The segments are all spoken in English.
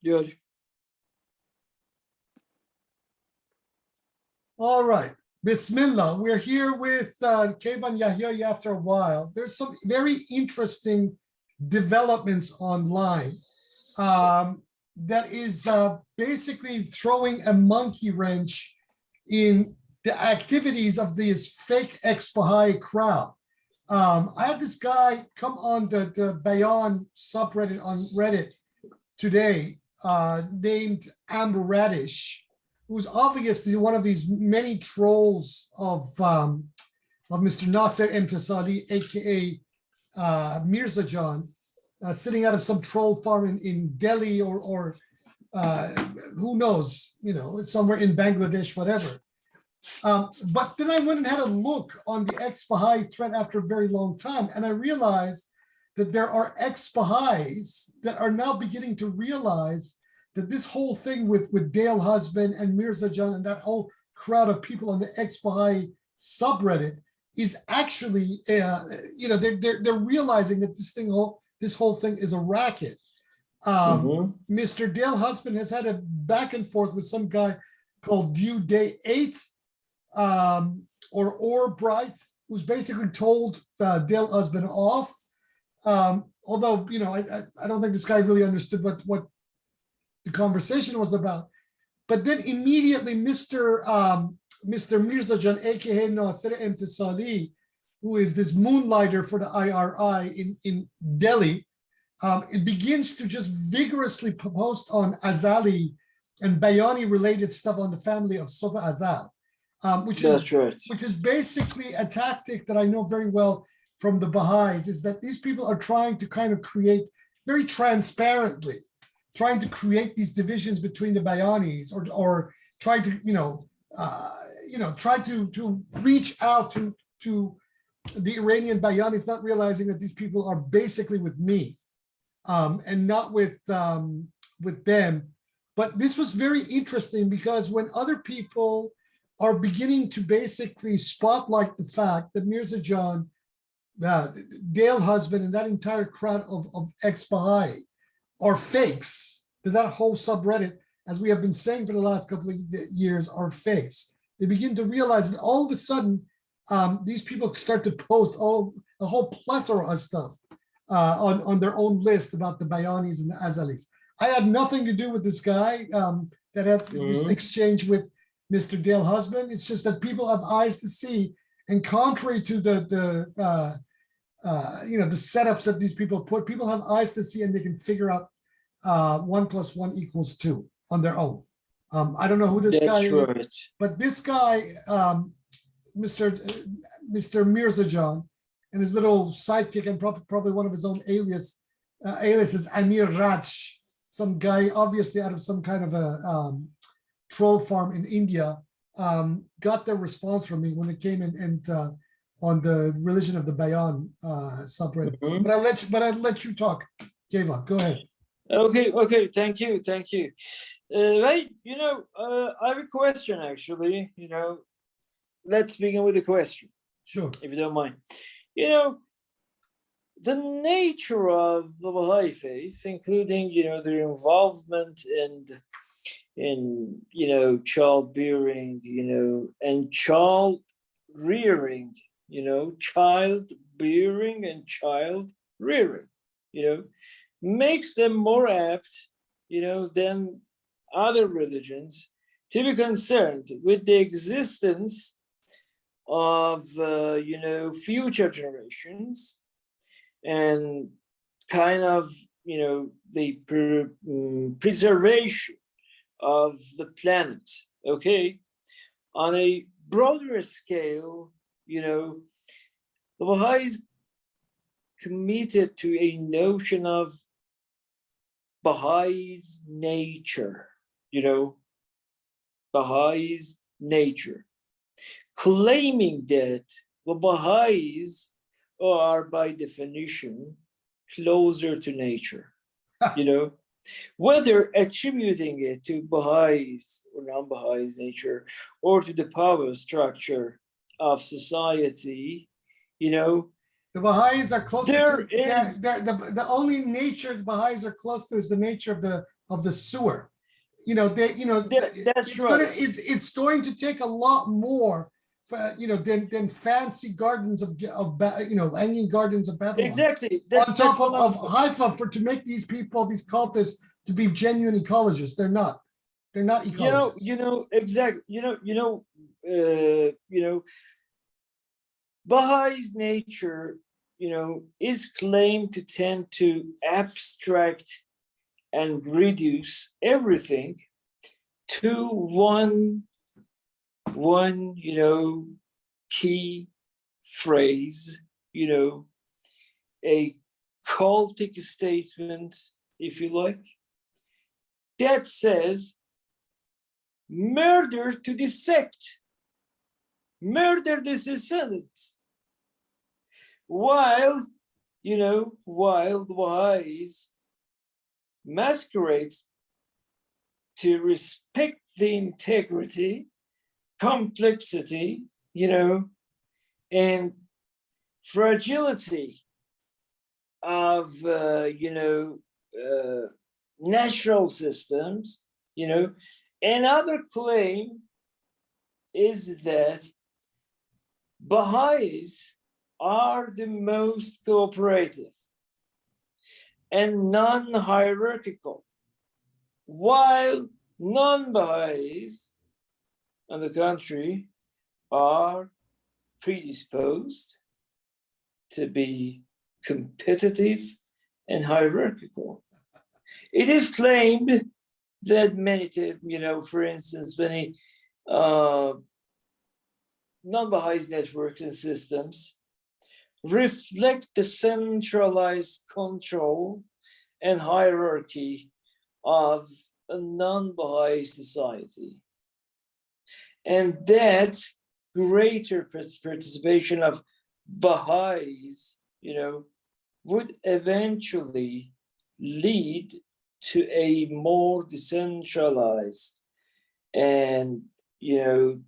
Good. All right. Bismillah. We're here with Keyvan Yahyai after a while. There's some very interesting developments online that is basically throwing a monkey wrench in the activities of this fake ex-Baha'i crowd. I had this guy come on the Bayan subreddit on Reddit today named Amber Radish, who's obviously one of these many trolls of Mr. Nasser Emtisali, aka Mirza John, sitting out of some troll farm in Delhi or who knows, somewhere in Bangladesh, whatever. But then I went and had a look on the ex-Baha'i thread after a very long time, and I realized that there are ex-Baha'is that are now beginning to realize that this whole thing with Dale Husband and Mirza John and that whole crowd of people on the ex-Baha'i subreddit is actually, they're realizing that this whole thing is a racket. Mr. Dale Husband has had a back and forth with some guy called Due Day 8 or Bright, who's basically told Dale Husband off. Although, I don't think this guy really understood what the conversation was about. But then immediately Mr. Mirza Jan, aka Nasser Emtisali, who is this moonlighter for the IRI in Delhi, it begins to just vigorously post on Azali and Bayani related stuff on the family of Sofa Azal, which is basically a tactic that I know very well from the Baha'is, is that these people are trying to kind of create very transparently, trying to create these divisions between the Bayanis, or try to, try to reach out to the Iranian Bayanis, not realizing that these people are basically with me, and not with them. But this was very interesting because when other people are beginning to basically spotlight the fact that Mirza John, Dale Husband, and that entire crowd of ex-Baha'i are fakes, that whole subreddit, as we have been saying for the last couple of years, are fakes. They begin to realize that all of a sudden, these people start to post a whole plethora of stuff on their own list about the Bayanis and the Azalis. I had nothing to do with this guy that had this exchange with Mr. Dale Husband. It's just that people have eyes to see, and contrary to the setups that these people put, people have eyes to see, and they can figure out 1 + 1 = 2 on their own. I don't know who this guy is, but this guy, Mr. Mirza John, and his little sidekick, and probably one of his own aliases, Amir Raj, some guy obviously out of some kind of a troll farm in India, got their response from me when it came in and on the religion of the Bayan subreddit. But I'll let you talk. Keyvan, go ahead. Okay, thank you. Right, I have a question actually. Let's begin with a question. Sure. If you don't mind. The nature of the Baha'i faith, including, their involvement in childbearing, and child rearing, childbearing and child rearing, makes them more apt, than other religions to be concerned with the existence of, future generations and kind of, the preservation of the planet, okay? On a broader scale, the Baha'is committed to a notion of Baha'is nature, Baha'is nature, claiming that the Baha'is are by definition closer to nature, whether attributing it to Baha'is or non-Baha'is nature or to the power structure of society, the Baha'is are close to the only nature the Baha'is are close to is the nature of the sewer. That's it's right. it's going to take a lot more for, than fancy gardens of hanging gardens of Babylon. Exactly. On top of Haifa to make these people, these cultists, to be genuine ecologists. They're not. They're not ecologists. Exactly. Baha'is nature, is claimed to tend to abstract and reduce everything to one key phrase, a cultic statement, if you like, that says murder to the sect, murder this descendant. While the Wahais masquerade to respect the integrity, complexity, and fragility of natural systems, another claim is that Baha'is are the most cooperative and non-hierarchical, while non-Baha'is, on the contrary, are predisposed to be competitive and hierarchical. It is claimed that many, for instance, many non-Baha'is networks and systems reflect the centralized control and hierarchy of a non-Baha'i society. And that greater participation of Baha'is, would eventually lead to a more decentralized and,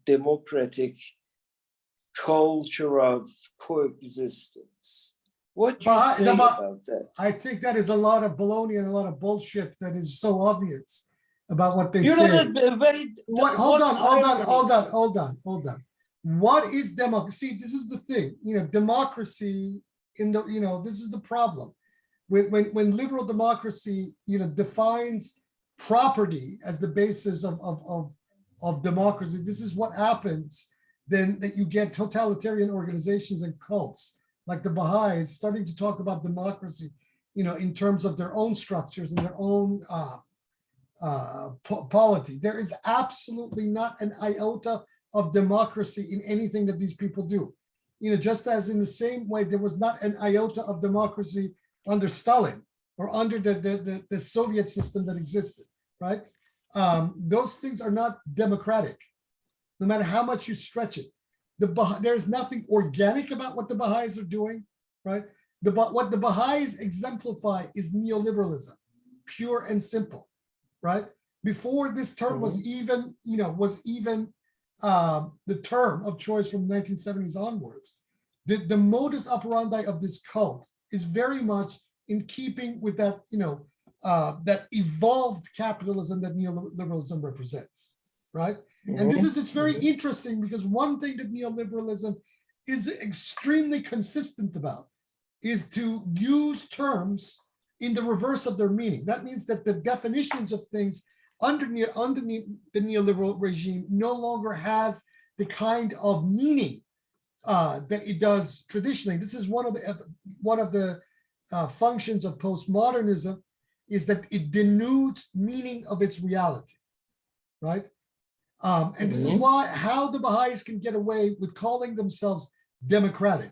democratic culture of coexistence. What do you say about that? I think that is a lot of baloney and a lot of bullshit that is so obvious about what they say. Hold on. What is democracy? This is the thing. Democracy this is the problem. When liberal democracy, defines property as the basis of democracy, this is what happens. Then that you get totalitarian organizations and cults like the Baha'is starting to talk about democracy, in terms of their own structures and their own polity. There is absolutely not an iota of democracy in anything that these people do. Just as in the same way, there was not an iota of democracy under Stalin or under the Soviet system that existed, right? Those things are not democratic, no matter how much you stretch it. There's nothing organic about what the Baha'is are doing, right? What the Baha'is exemplify is neoliberalism, pure and simple, right? Before this term was even, the term of choice from the 1970s onwards, the modus operandi of this cult is very much in keeping with that, that evolved capitalism that neoliberalism represents, right? And it's very interesting because one thing that neoliberalism is extremely consistent about is to use terms in the reverse of their meaning. That means that the definitions of things underneath the neoliberal regime no longer has the kind of meaning that it does traditionally. This is one of the functions of postmodernism, is that it denudes meaning of its reality, right? And this is how the Baha'is can get away with calling themselves democratic,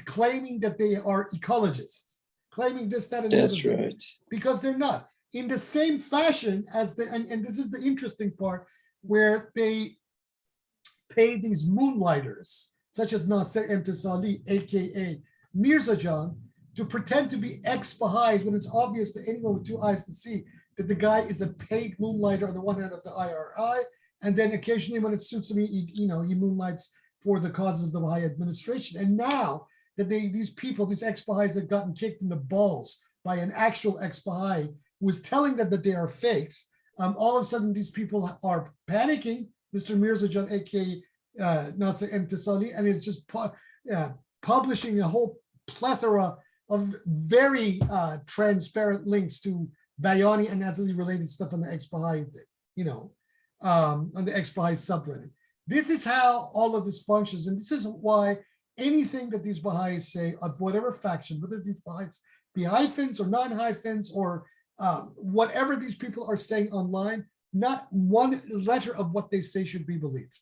claiming that they are ecologists, claiming this, that, and the other thing. Right. Because they're not. In the same fashion as and this is the interesting part, where they pay these moonlighters, such as Nasser Emtisali, aka Mirza Jan, to pretend to be ex-Baha'is when it's obvious to anyone with two eyes to see that the guy is a paid moonlighter on the one hand of the IRI, and then occasionally when it suits him, he moonlights for the causes of the Baha'i administration. And now that these ex-Baha'is have gotten kicked in the balls by an actual ex-Baha'i who is telling them that they are fakes. All of a sudden, these people are panicking. Mr. Mirzajan, aka Nasser Emtisali, and is just publishing a whole plethora of very transparent links to Bayani and Azali related stuff on the ex-Baha'i, on the ex-Baha'i subreddit. This is how all of this functions, and this is why anything that these Baha'is say of whatever faction, whether these Baha'is be hyphens or non-hyphens or whatever these people are saying online, not one letter of what they say should be believed.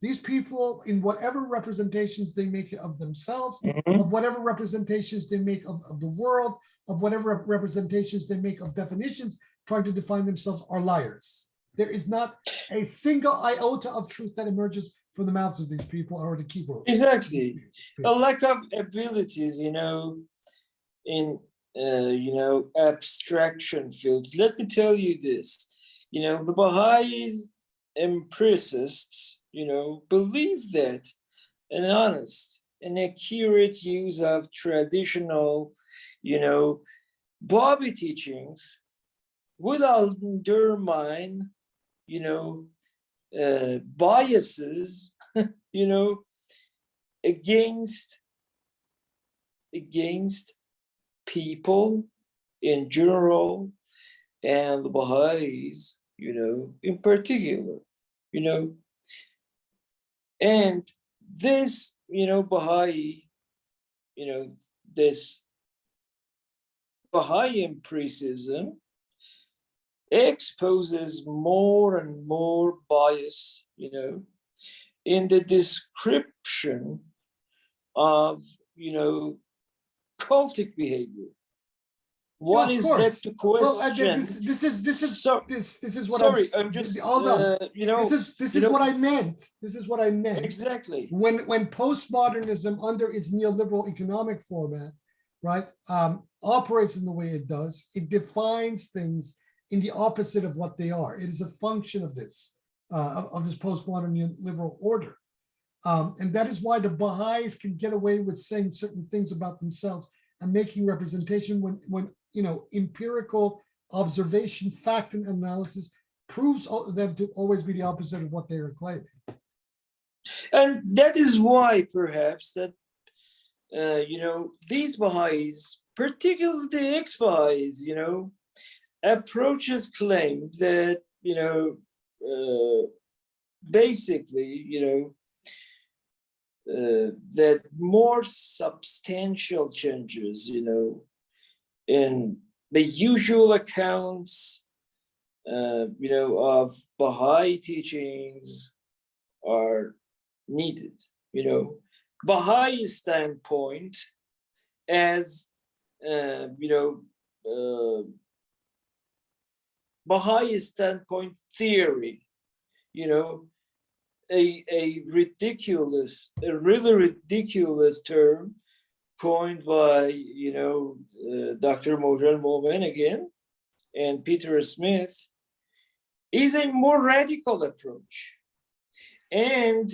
These people, in whatever representations they make of themselves, of whatever representations they make of the world, of whatever representations they make of definitions, trying to define themselves, are liars. There is not a single iota of truth that emerges from the mouths of these people, or the keyboard. Exactly. A lack of abilities, in abstraction fields. Let me tell you this, the Baha'is, empiricists, believe that an honest and accurate use of traditional, Babi teachings would undermine, biases, against people in general and the Baha'is, in particular, and this, Baha'i, this Baha'i empiricism exposes more and more bias, in the description of, cultic behavior. What is that to question? This is what sorry, I'm just hold on. This is what I meant. This is what I meant. Exactly. When postmodernism, under its neoliberal economic format, right, operates in the way it does, it defines things in the opposite of what they are. It is a function of this postmodern neoliberal order. And that is why the Baha'is can get away with saying certain things about themselves and making representation when empirical observation, fact, and analysis proves them to always be the opposite of what they are claiming. And that is why perhaps that, these Baha'is, particularly the ex-Baha'is, approaches claim that, basically, that more substantial changes, in the usual accounts, of Baha'i teachings are needed. Baha'i standpoint as, Baha'i standpoint theory, a really ridiculous term coined by, Dr. Mojan Momen again, and Peter Smith, is a more radical approach. And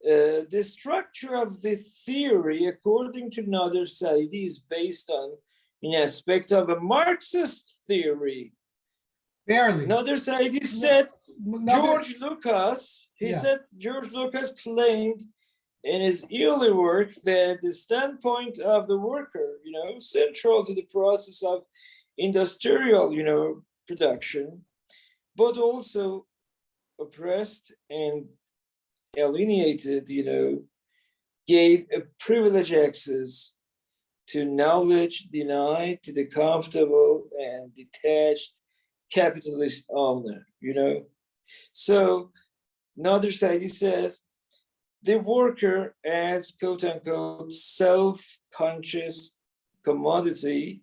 the structure of the theory, according to Nader Saidi, is based on an aspect of a Marxist theory. Barely. Nader Saidi said George Lucas, said George Lucas claimed in his early work that the standpoint of the worker, central to the process of industrial, production, but also oppressed and alienated, gave a privileged access to knowledge denied to the comfortable and detached capitalist owner, So Nader Saidi says, the worker as quote unquote self-conscious commodity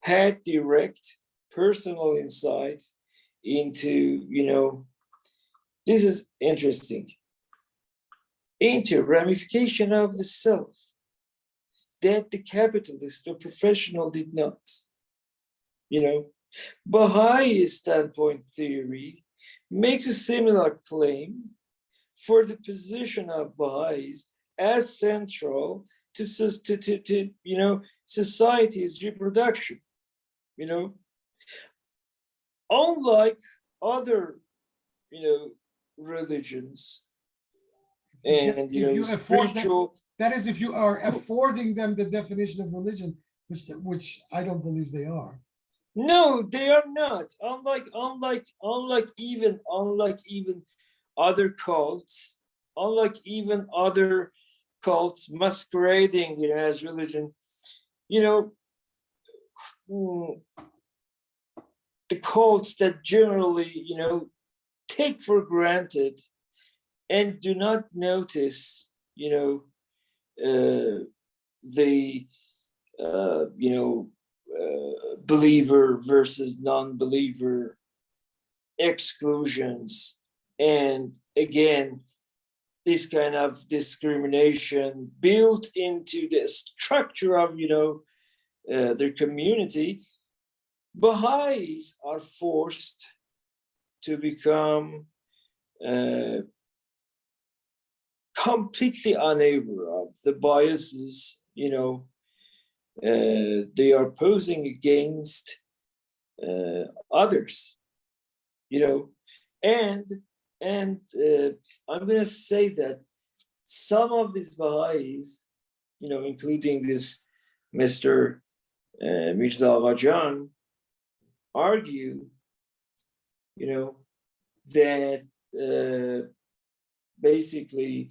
had direct personal insight into, this is interesting, into ramification of the self that the capitalist or professional did not. Baha'i standpoint theory makes a similar claim for the position of Baha'is as central to society's reproduction. unlike other, religions and, If you afford that, spiritual. that is, if you are affording them the definition of religion, which I don't believe they are. No, they are not. Unlike even other cults, unlike even other cults masquerading, as religion, you know, the cults that generally, take for granted and do not notice, the believer versus non-believer exclusions, and again, this kind of discrimination built into the structure of their community. Baha'is are forced to become completely unaware of the biases they are posing against others, and I'm going to say that some of these Baha'is, including this Mr. Mirza Aghajan, argue, that basically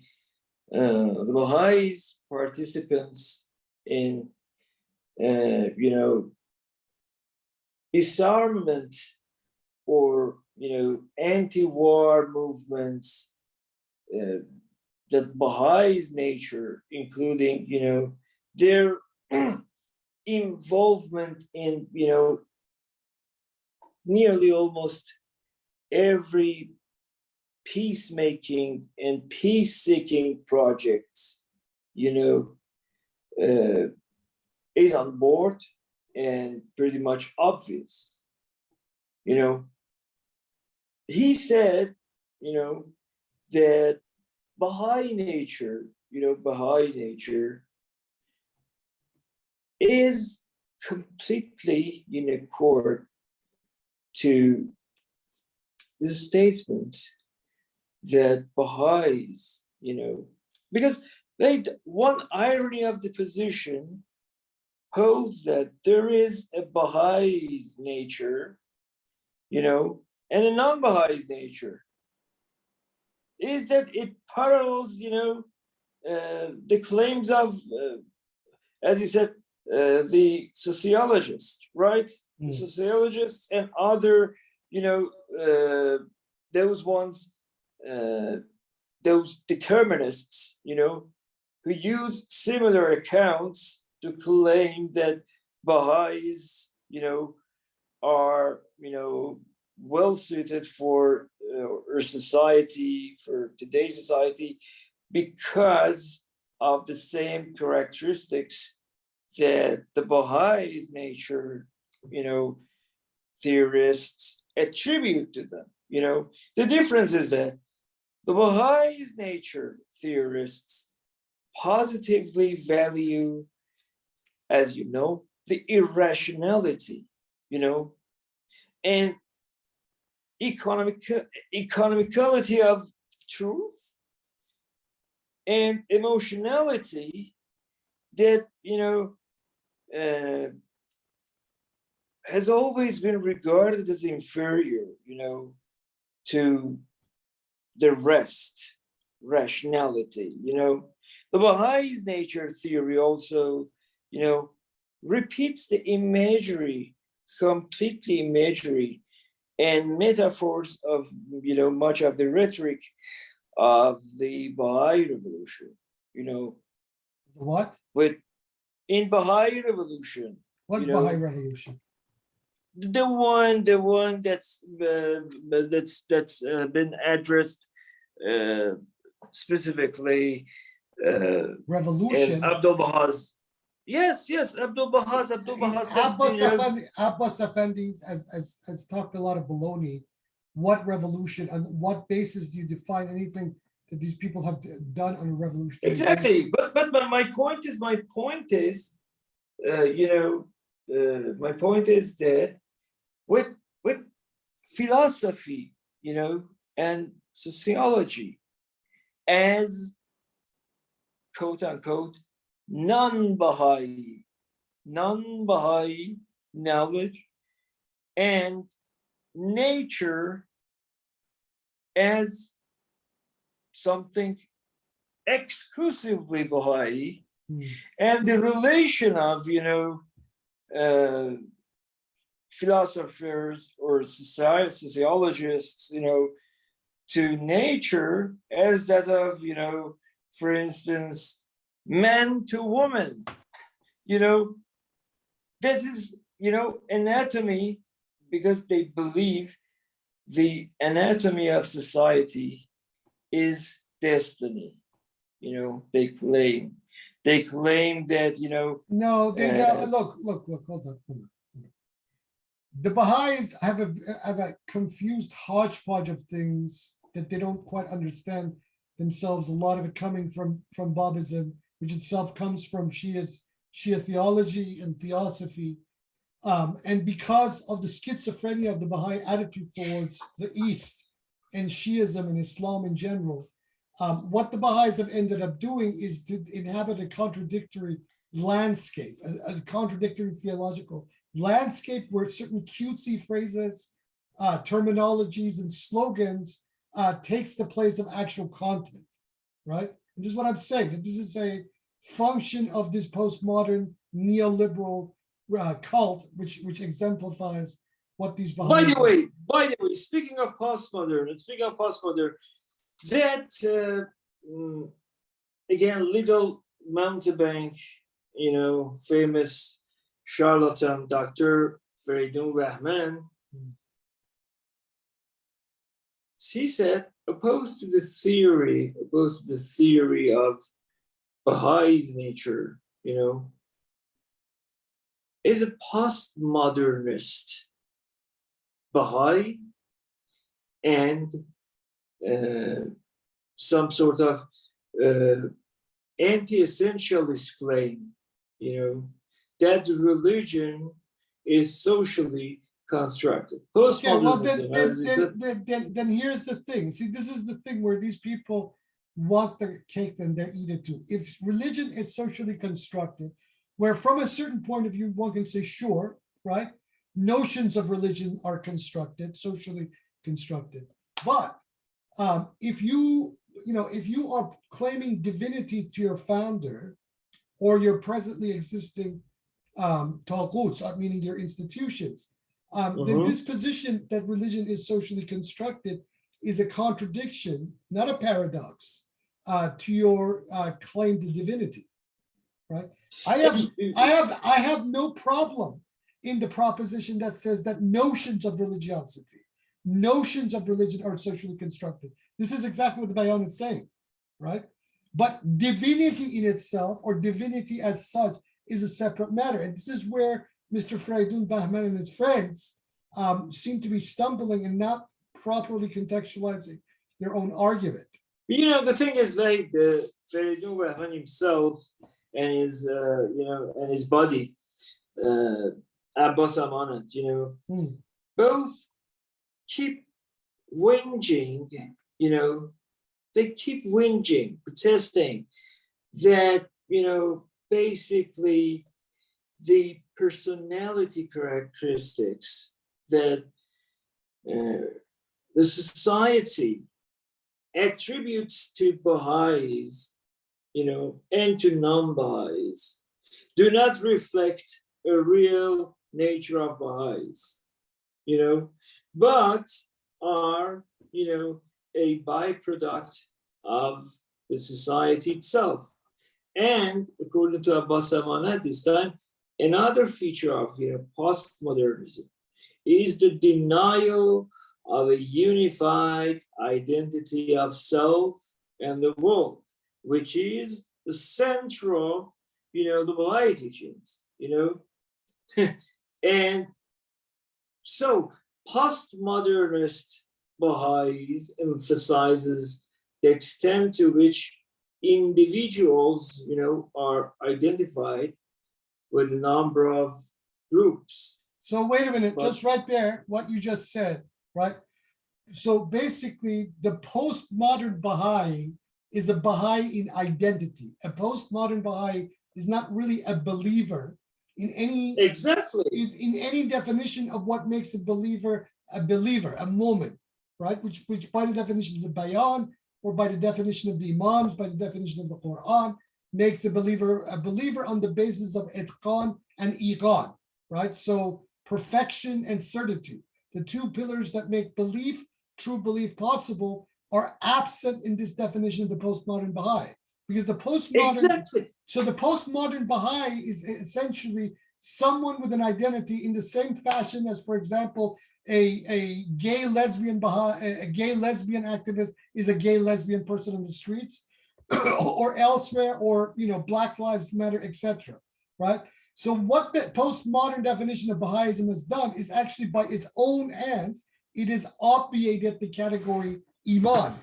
the Baha'is participants in disarmament or anti-war movements, that Baha'is nature, including their involvement in nearly almost every peacemaking and peace-seeking projects, is on board and pretty much obvious. He said, that Baha'i nature, is completely in accord to the statement that Baha'is, because one irony of the position holds that there is a Baha'is nature, and a non-Baha'is nature, is that it parallels, the claims of, as you said, the sociologists, right? The sociologists and other, those ones, those determinists, who use similar accounts to claim that Baha'is, are, well suited for our society, for today's society, because of the same characteristics that the Baha'is nature, theorists attribute to them. The difference is that the Baha'is nature theorists positively value, as the irrationality, and economicality of truth, and emotionality that has always been regarded as inferior, to the rest, rationality. The Baha'is nature theory also, repeats the imagery, completely imagery, and metaphors of, much of the rhetoric of the Baha'i revolution, What? In Baha'i revolution. What Baha'i revolution? The one that's been addressed specifically revolution in Abdul Baha's. Yes, Abdul Baha's Abbas Effendi has talked a lot of baloney. What revolution? On what basis do you define anything that these people have done on a revolution? Exactly, but my point is, my point is that with philosophy, and sociology as quote unquote non-Baha'i knowledge, and nature as something exclusively Baha'i, and the relation of philosophers or sociologists to nature as that of for instance man to woman. That is anatomy, because they believe the anatomy of society is destiny. They claim that No, look, hold on. The Baha'is have a confused hodgepodge of things that they don't quite understand themselves. A lot of it coming from Bahaism, which itself comes from Shia theology and theosophy. And because of the schizophrenia of the Baha'i attitude towards the East and Shiism and Islam in general, what the Baha'is have ended up doing is to inhabit a contradictory landscape, a contradictory theological landscape where certain cutesy phrases, terminologies, and slogans takes the place of actual content, right? And this is what I'm saying. This is a function of this postmodern neoliberal cult, which exemplifies what these Baha'is By the way, speaking of postmodern, that again, little mountebank, famous charlatan, Dr. Feridun Rahman, he said, opposed to the theory of Baha'is nature, is a postmodernist Baha'i and some sort of anti-essentialist claim, that religion is socially constructed. Postmodernism, then here's the thing. See, this is the thing where these people want their cake and they eat it too. If religion is socially constructed, where from a certain point of view, one can say, sure, right? Notions of religion are constructed, socially constructed. But if you are claiming divinity to your founder or your presently existing tawquts, meaning your institutions, then this position that religion is socially constructed is a contradiction, not a paradox, to your claim to divinity, right? I have no problem in the proposition that says that notions of religiosity, notions of religion are socially constructed. This is exactly what the Bayan is saying, right? But divinity in itself, or divinity as such, is a separate matter. And this is where Mr. Feridun Bahman and his friends seem to be stumbling and not properly contextualizing their own argument. The thing is, like the Feridun Bahman himself and his, and his body, Abbas Amanat, both keep whinging, they keep whinging, protesting that, basically the personality characteristics that the society attributes to Baha'is, and to non-Baha'is do not reflect a real nature of Baha'is, but are, a byproduct of the society itself. And according to Abbas Amanat, this time, another feature of postmodernism is the denial of a unified identity of self and the world, which is the central, the Baha'i teachings, and so postmodernist Baha'is emphasizes the extent to which individuals, are identified with a number of groups. So wait a minute, just right there, what you just said, right? So basically, the postmodern Baha'i is a Baha'i in identity. A postmodern Baha'i is not really a believer in any Exactly. in any definition of what makes a believer, a moment, right? Which by the definition of the Bayan, or by the definition of the Imams, by the definition of the Quran, makes a believer on the basis of itqan and iqan, right? So perfection and certitude, the two pillars that make belief, true belief, possible, are absent in this definition of the postmodern Baha'i. Because the postmodern, so the postmodern Baha'i is essentially someone with an identity in the same fashion as, for example, a gay lesbian Baha'i, a gay lesbian activist is a gay lesbian person on the streets or elsewhere, or Black Lives Matter, etc. Right? So what the postmodern definition of Bahaism has done is actually, by its own hands, it has obviated the category Iman,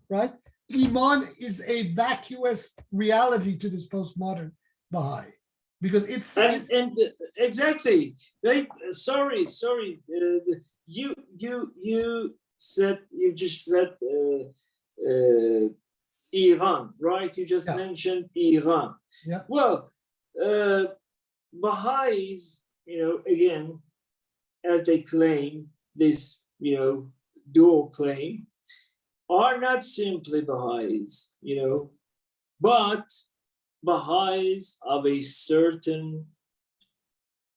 right? Iman is a vacuous reality to this postmodern Baha'i, because it's and exactly, right? Sorry. You just said Iran, right? You just mentioned Iran. Yeah. Well, Baha'is, again, as they claim this, dual claim, are not simply Baha'is, but Baha'is of a certain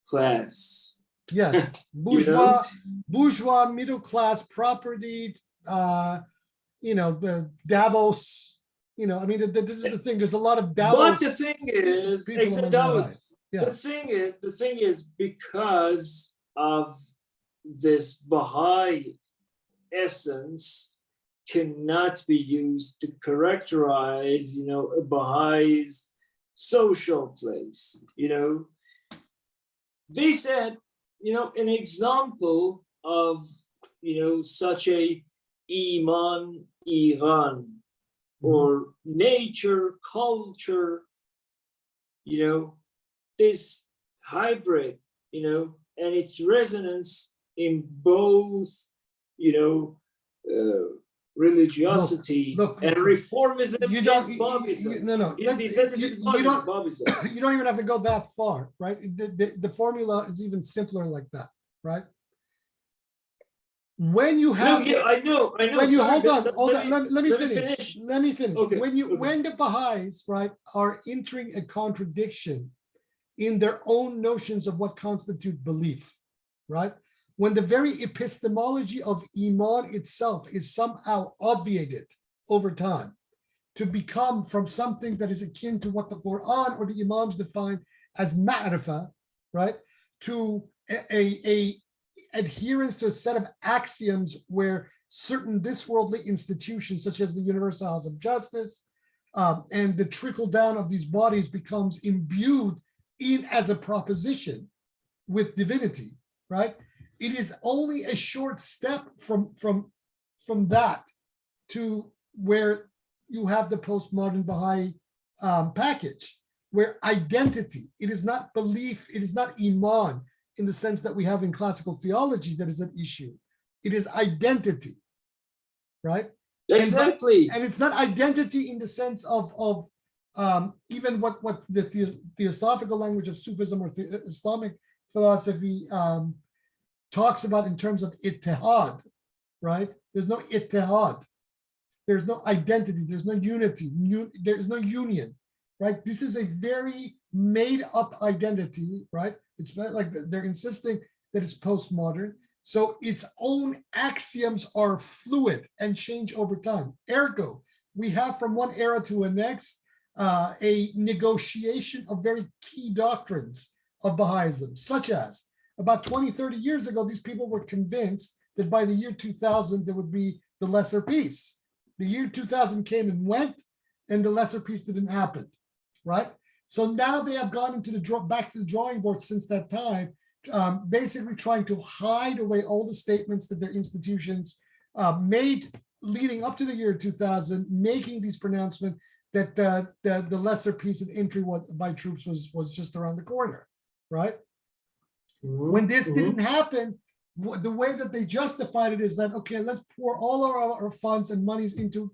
class. Yes, bourgeois, middle class, property, the Davos. This is the thing. There's a lot of Davos. But the thing is, the thing is, because of this Baha'i essence, cannot be used to characterize, a Baha'is social place. They said, an example of, such a Iman, Iran, or nature, culture, this hybrid, and its resonance in both, religiosity and reformism. You don't even have to go that far, right? The formula is even simpler like that, right? When you have, I know. When you hold on, let me finish. Let me finish. Okay, when the Baha'is, right, are entering a contradiction in their own notions of what constitute belief, right? When the very epistemology of Iman itself is somehow obviated over time to become from something that is akin to what the Quran or the Imams define as ma'rifah, right, to a adherence to a set of axioms where certain this-worldly institutions, such as the Universal House of Justice, and the trickle down of these bodies becomes imbued in as a proposition with divinity, right? It is only a short step from that to where you have the postmodern Baha'i package, where identity, it is not belief, it is not Iman in the sense that we have in classical theology that is an issue. It is identity, right? Exactly. And it's not identity in the sense of even what the theosophical language of Sufism or Islamic philosophy talks about in terms of ittihad, right? There's no ittihad. There's no identity. There's no unity. There's no union, right? This is a very made up identity, right? It's like they're insisting that it's postmodern. So its own axioms are fluid and change over time. Ergo, we have from one era to the next a negotiation of very key doctrines of Bahaism, such as about 20, 30 years ago, these people were convinced that by the year 2000, there would be the lesser peace. The year 2000 came and went, and the lesser peace didn't happen, right? So now they have gone into back to the drawing board since that time, basically trying to hide away all the statements that their institutions made leading up to the year 2000, making these pronouncements that the lesser peace and entry by troops was just around the corner, right? When this didn't happen, the way that they justified it is that, okay, let's pour all our funds and monies into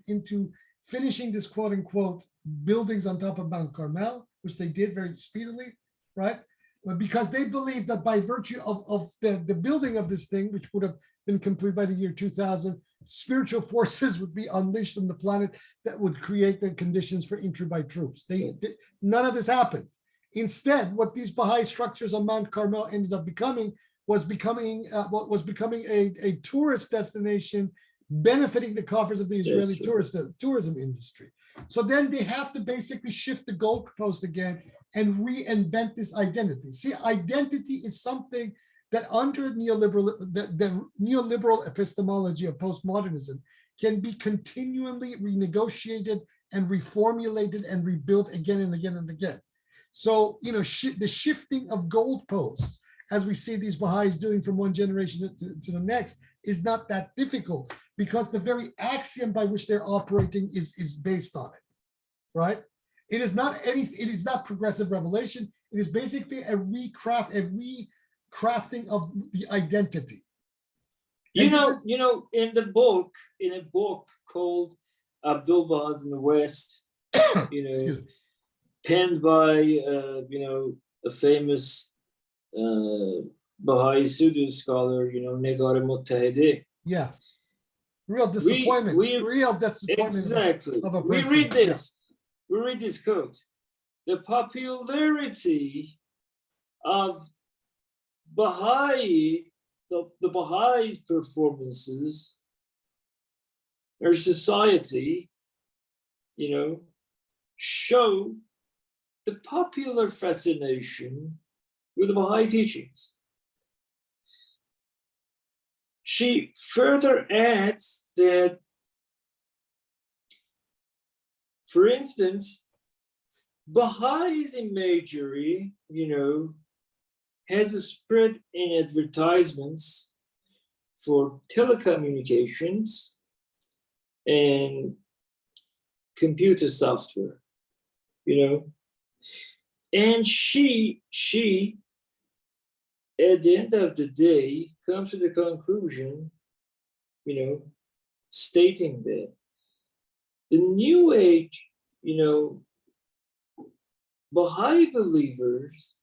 finishing this quote unquote buildings on top of Mount Carmel, which they did very speedily, right? But because they believe that by virtue of the building of this thing, which would have been complete by the year 2000, spiritual forces would be unleashed on the planet that would create the conditions for entry by troops. None of this happened. Instead, what these Baha'i structures on Mount Carmel ended up becoming was becoming a tourist destination, benefiting the coffers of the Israeli tourism industry. So then they have to basically shift the goalpost again and reinvent this identity. See, identity is something that under the neoliberal epistemology of postmodernism can be continually renegotiated and reformulated and rebuilt again and again and again. So, you know, the shifting of goalposts, as we see these Baha'is doing from one generation to the next, is not that difficult, because the very axiom by which they're operating is based on it, right? It is not progressive revelation. It is basically a recrafting of the identity. You know, in a book called Abdul Bahad in the West, penned by a famous Baha'i pseudo scholar, Negar Muttahide. Yeah, real disappointment. Real disappointment. Exactly. We read this quote: the popularity of Baha'i, the Baha'i performances, or society, show the popular fascination with the Baha'i teachings. She further adds that, for instance, Baha'i imagery, has a spread in advertisements for telecommunications and computer software, and she at the end of the day comes to the conclusion, stating that the New Age, Baha'i believers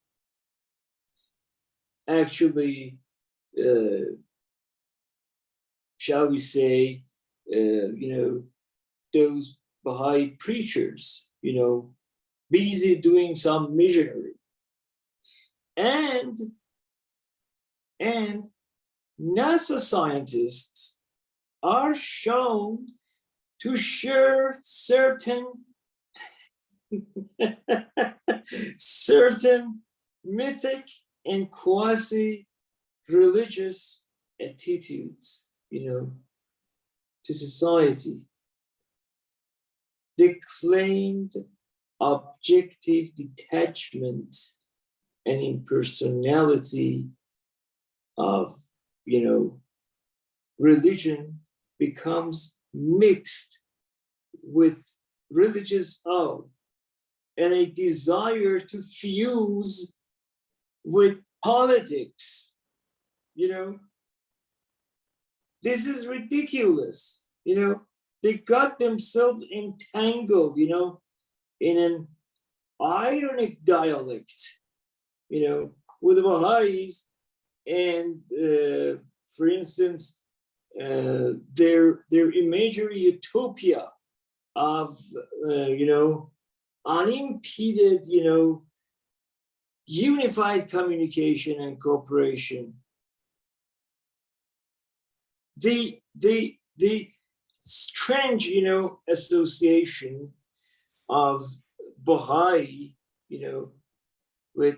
actually, shall we say, those Baha'i preachers, busy doing some missionary, and NASA scientists are shown to share certain mythic and quasi-religious attitudes, to society. They claimed objective detachment and impersonality of, religion becomes mixed with religious awe and a desire to fuse with politics. This is ridiculous. They got themselves entangled, in an ironic dialect, with the Baha'is, and for instance, their imagery utopia of unimpeded, unified communication and cooperation. The strange, association of Baha'i, with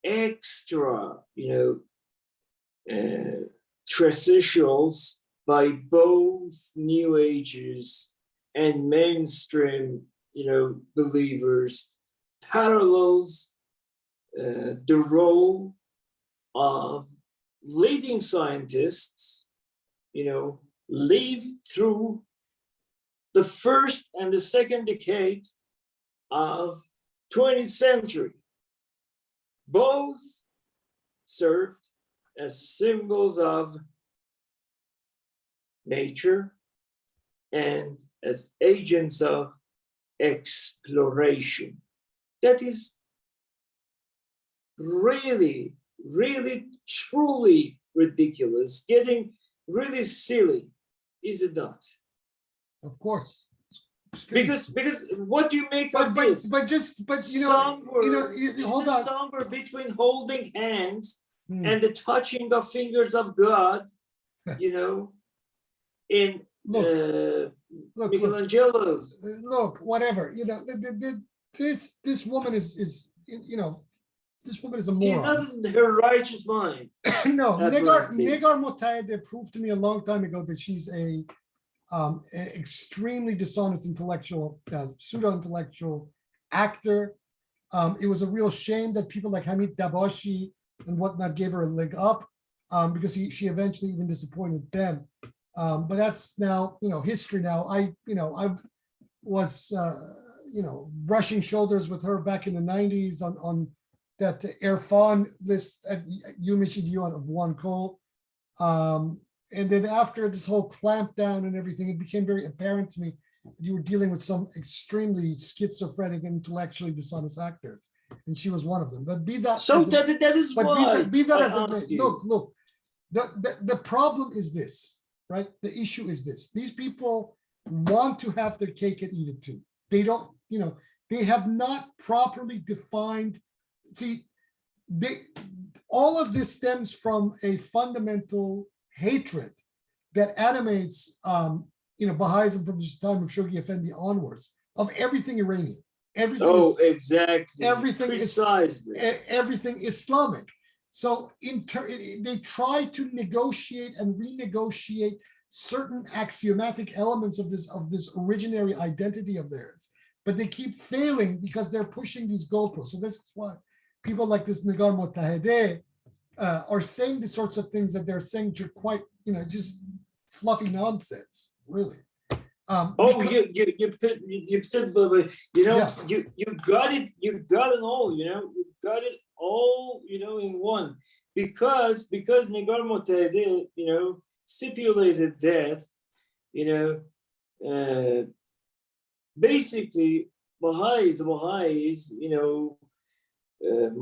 extra, transitionals by both New Agers and mainstream, believers, parallels the role of leading scientists, lived through the first and the second decade of 20th century. Both served as symbols of nature and as agents of exploration. That is really, really, truly ridiculous, getting really silly, is it not? Of course. Because what do you make of this? But hold on. Somewhere between holding hands Hmm. and the touching of fingers of God, in Look, Michelangelo's. Look, whatever, this woman is this woman is a He's not moron. in her righteous mind. No, Apparently. Negar Motayyedeh proved to me a long time ago that she's a extremely dishonest intellectual, pseudo-intellectual actor. It was a real shame that people like Hamid Dabashi and whatnot gave her a leg up, because she eventually even disappointed them. But that's now, history now. I was, brushing shoulders with her back in the 90s on that Irfan list at Yumishidion of one call. And then after this whole clampdown and everything, it became very apparent to me that you were dealing with some extremely schizophrenic, intellectually dishonest actors, and she was one of them. But be that So as that is but why be that I as it ask may, you. look. The problem is this, right? The issue is this: these people want to have their cake and eat it too. They don't, they have not properly defined. See, all of this stems from a fundamental hatred that animates, Bahaism from the time of Shoghi Effendi onwards, of everything Iranian. Everything Exactly. everything Precisely. everything Islamic. So they try to negotiate and renegotiate certain axiomatic elements of this originary identity of theirs, but they keep failing because they're pushing these goalposts. So this is why people like this Negar Motayyedeh are saying the sorts of things that they're saying, which are quite, just fluffy nonsense, really. You got it. You got it all. You got it all. In one, because Negar Motayyedeh, stipulated that, basically Baha'is,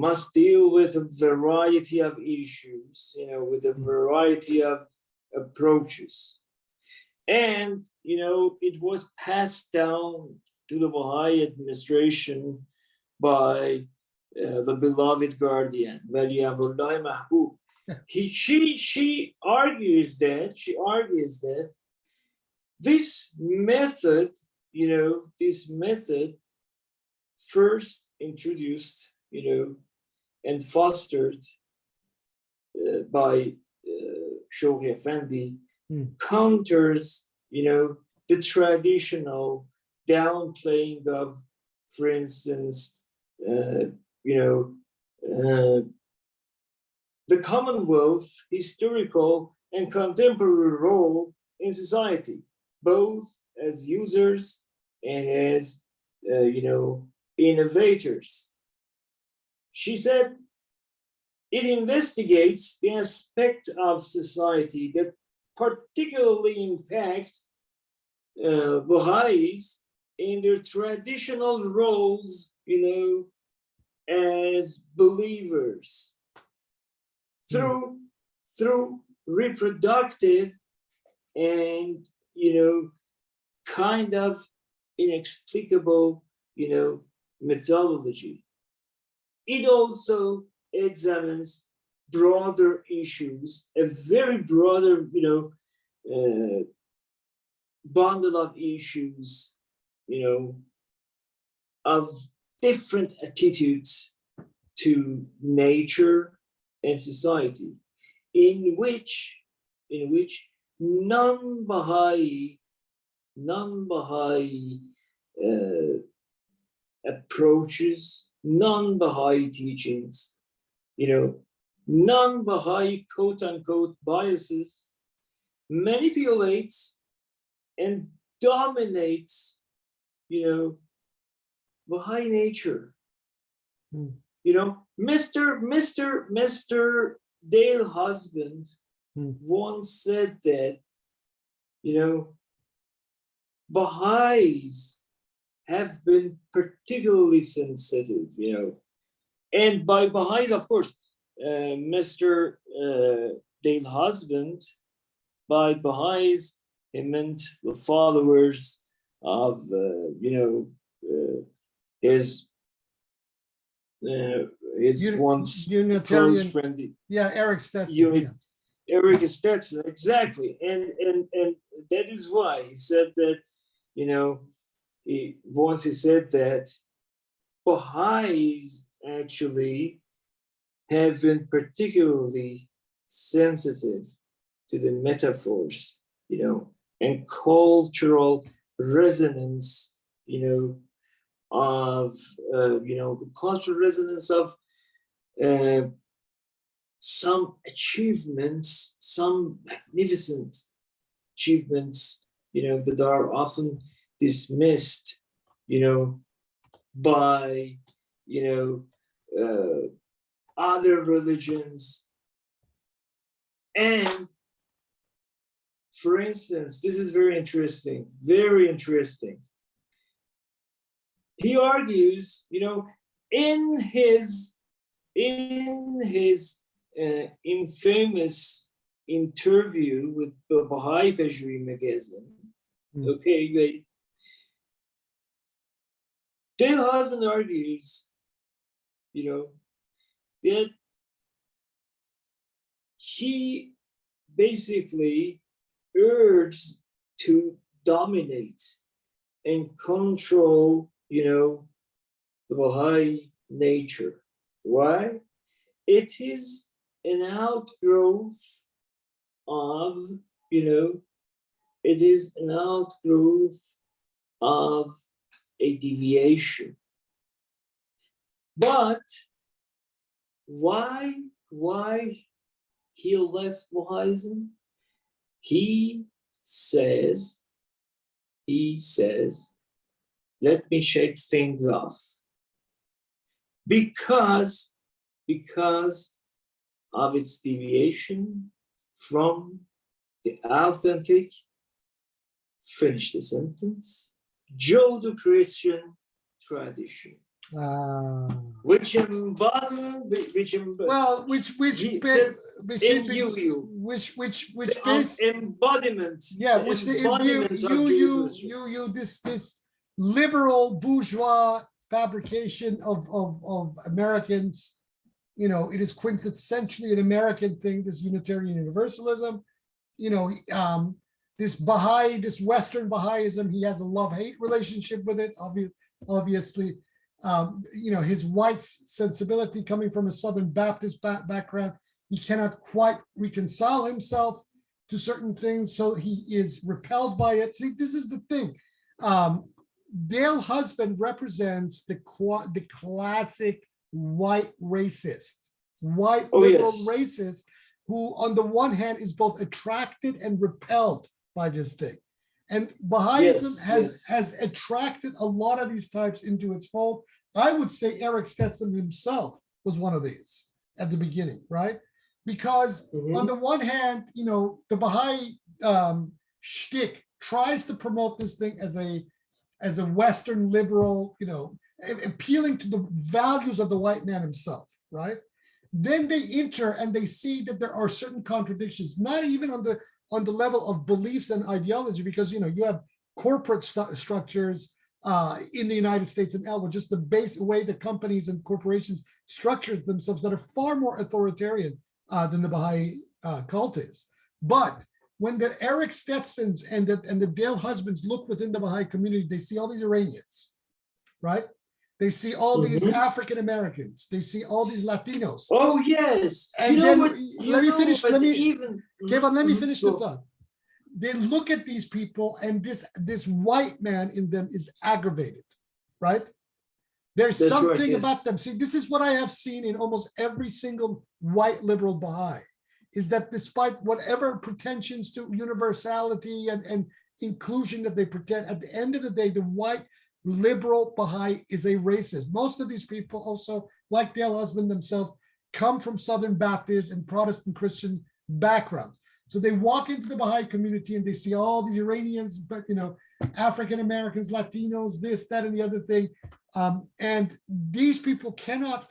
must deal with a variety of issues, with a variety of approaches. And, it was passed down to the Baha'i administration by the beloved guardian, Wali Amrullah Mahbub. She argues that this method, first introduced, and fostered by Shoghi Effendi, counters, the traditional downplaying of, for instance, the Commonwealth historical and contemporary role in society, both as users and as, innovators. She said it investigates the aspect of society that particularly impact Baha'is in their traditional roles, as believers through reproductive and, kind of inexplicable, methodology. It also examines broader issues, a very broader, bundle of issues, of different attitudes to nature and society, in which non-Baha'i approaches, non-Baha'i teachings, non-Baha'i quote-unquote biases manipulates and dominates, Baha'i nature. Mr. Dale Husband Hmm. once said that, Baha'is have been particularly sensitive, and by Baha'is, of course, Mr. Dale Husband, by Baha'is, he meant the followers of, his once close Unitarian. friend, Yeah, Eric Stetson. Yeah. Eric Stetson, exactly, and that is why he said that, he said that Baha'is actually have been particularly sensitive to the metaphors, and cultural resonance, of, the cultural resonance of some achievements, some magnificent achievements, that are often dismissed, by, other religions. And for instance, this is very interesting, very interesting. He argues, in his infamous interview with the Baha'i Pejri magazine, okay, Dale Husband argues, that he basically urged to dominate and control, the Baha'i nature. Why? It is an outgrowth of, it is an outgrowth of a deviation. But why he left Bahaism? He says, let me shake things off. Because of its deviation from the authentic, finish the sentence, Judeo-Christian tradition. Which embodiment, yeah, which this liberal bourgeois fabrication of Americans, it is quintessentially an American thing, this Unitarian Universalism, this Baha'i, this Western Baha'ism, he has a love-hate relationship with it, obviously. His white sensibility coming from a Southern Baptist background, he cannot quite reconcile himself to certain things, so he is repelled by it. See, this is the thing. Dale Husband represents the classic white racist, liberal racist, who on the one hand is both attracted and repelled by this thing. And Bahaism has attracted a lot of these types into its fold. I would say Eric Stetson himself was one of these at the beginning, right? Because on the one hand, the Baha'i shtick tries to promote this thing as a Western liberal, appealing to the values of the white man himself, right? Then they enter and they see that there are certain contradictions, not even on the level of beliefs and ideology, because you have corporate structures in the United States and elsewhere, just the base way the companies and corporations structure themselves that are far more authoritarian than the Baha'i cult is. But when the Eric Stetsons and the Dale Husbands look within the Baha'i community, they see all these Iranians, right? They see all these African Americans. They see all these Latinos. Oh yes. And let me finish the thought. They look at these people, and this white man in them is aggravated, right? There's something about them. See, this is what I have seen in almost every single white liberal Baha'i, is that despite whatever pretensions to universality and inclusion that they pretend, at the end of the day, the white liberal Baha'i is a racist. Most of these people also, like Dale Husband themselves, come from Southern Baptist and Protestant Christian backgrounds. So they walk into the Baha'i community and they see all these Iranians, but African Americans, Latinos, this, that, and the other thing. And these people cannot,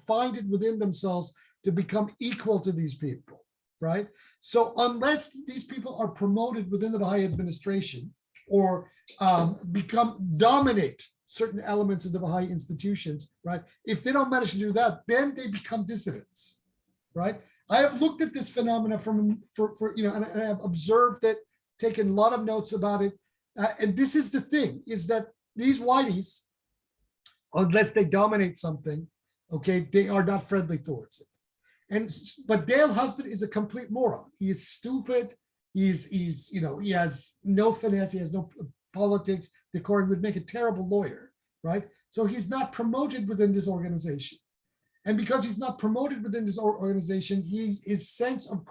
find it within themselves to become equal to these people, right? So unless these people are promoted within the Baha'i administration or dominate certain elements of the Baha'i institutions, right? If they don't manage to do that, then they become dissidents, right? I have looked at this phenomena and I have observed it, taken a lot of notes about it. And this is the thing, is that these whiteys, unless they dominate something, okay, they are not friendly towards it. But Dale Husband is a complete moron. He is stupid. He has no finesse. He has no politics. Decorum would make a terrible lawyer, right? So he's not promoted within this organization. And because he's not promoted within this organization, his sense of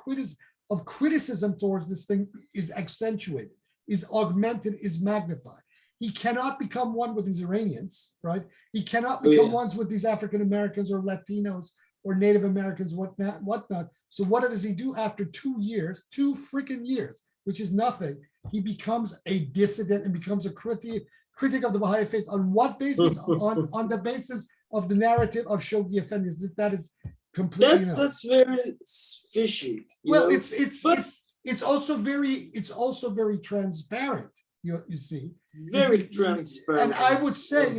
criticism towards this thing is accentuated, is augmented, is magnified. He cannot become one with these Iranians, right? He cannot become one with these African Americans or Latinos or Native Americans, whatnot. So what does he do after 2 years, 2 freaking years, which is nothing? He becomes a dissident and becomes a critic of the Baha'i faith. On what basis? on the basis of the narrative of Shoghi Effendi. That is completely. That's very fishy. Well, it's also very transparent. You see, very transparent. And I would say,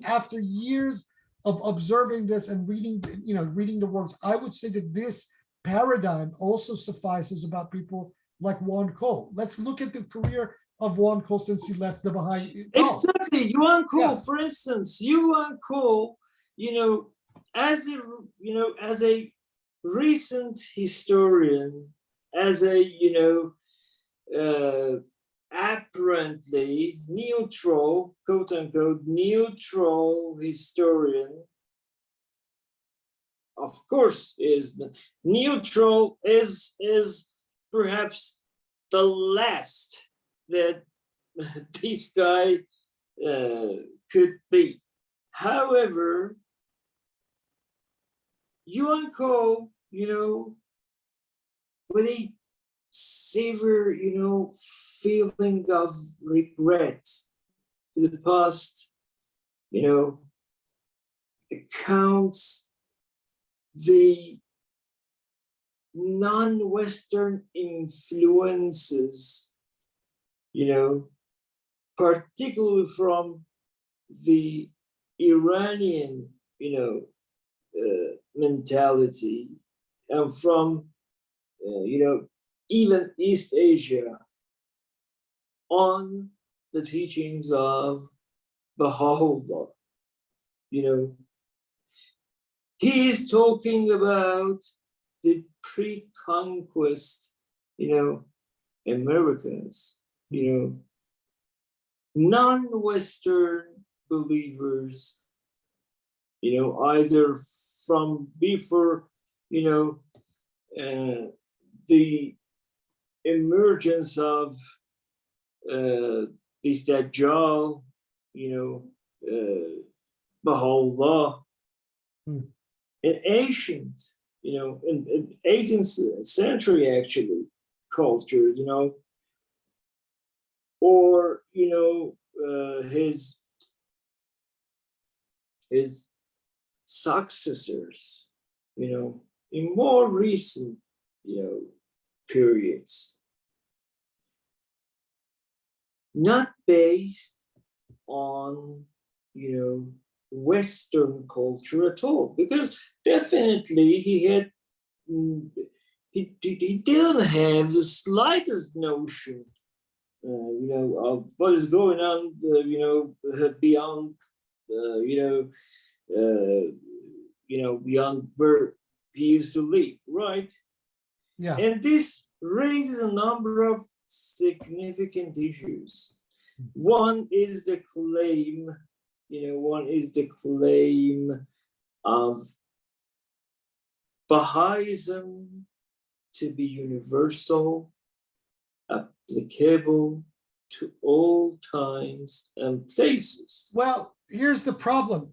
after years of observing this and reading the works, I would say that this paradigm also suffices about people like Juan Cole. Let's look at the career of Juan Cole since he left the Baha'i. Exactly, Juan Cole, for instance, Juan Cole, as a recent historian, as a apparently neutral, quote unquote, neutral historian, of course, is neutral is perhaps the last that this guy could be. However, Juan Cole, with a severe, feeling of regret to the past, accounts the non-Western influences, particularly from the Iranian, mentality, and from, even East Asia, on the teachings of Baha'u'llah. He is talking about the pre-conquest, Americans, non-Western believers, either from before, the emergence of this Dajjal, Baha'u'llah, an ancient, in 18th century actually culture, or his successors, in more recent, periods, not based on, Western culture at all, because definitely he didn't have the slightest notion, of what is going on, beyond, beyond where he used to live, right? Yeah. And this raises a number of significant issues. One is the claim, of Bahaism to be universal, applicable to all times and places. Well, here's the problem.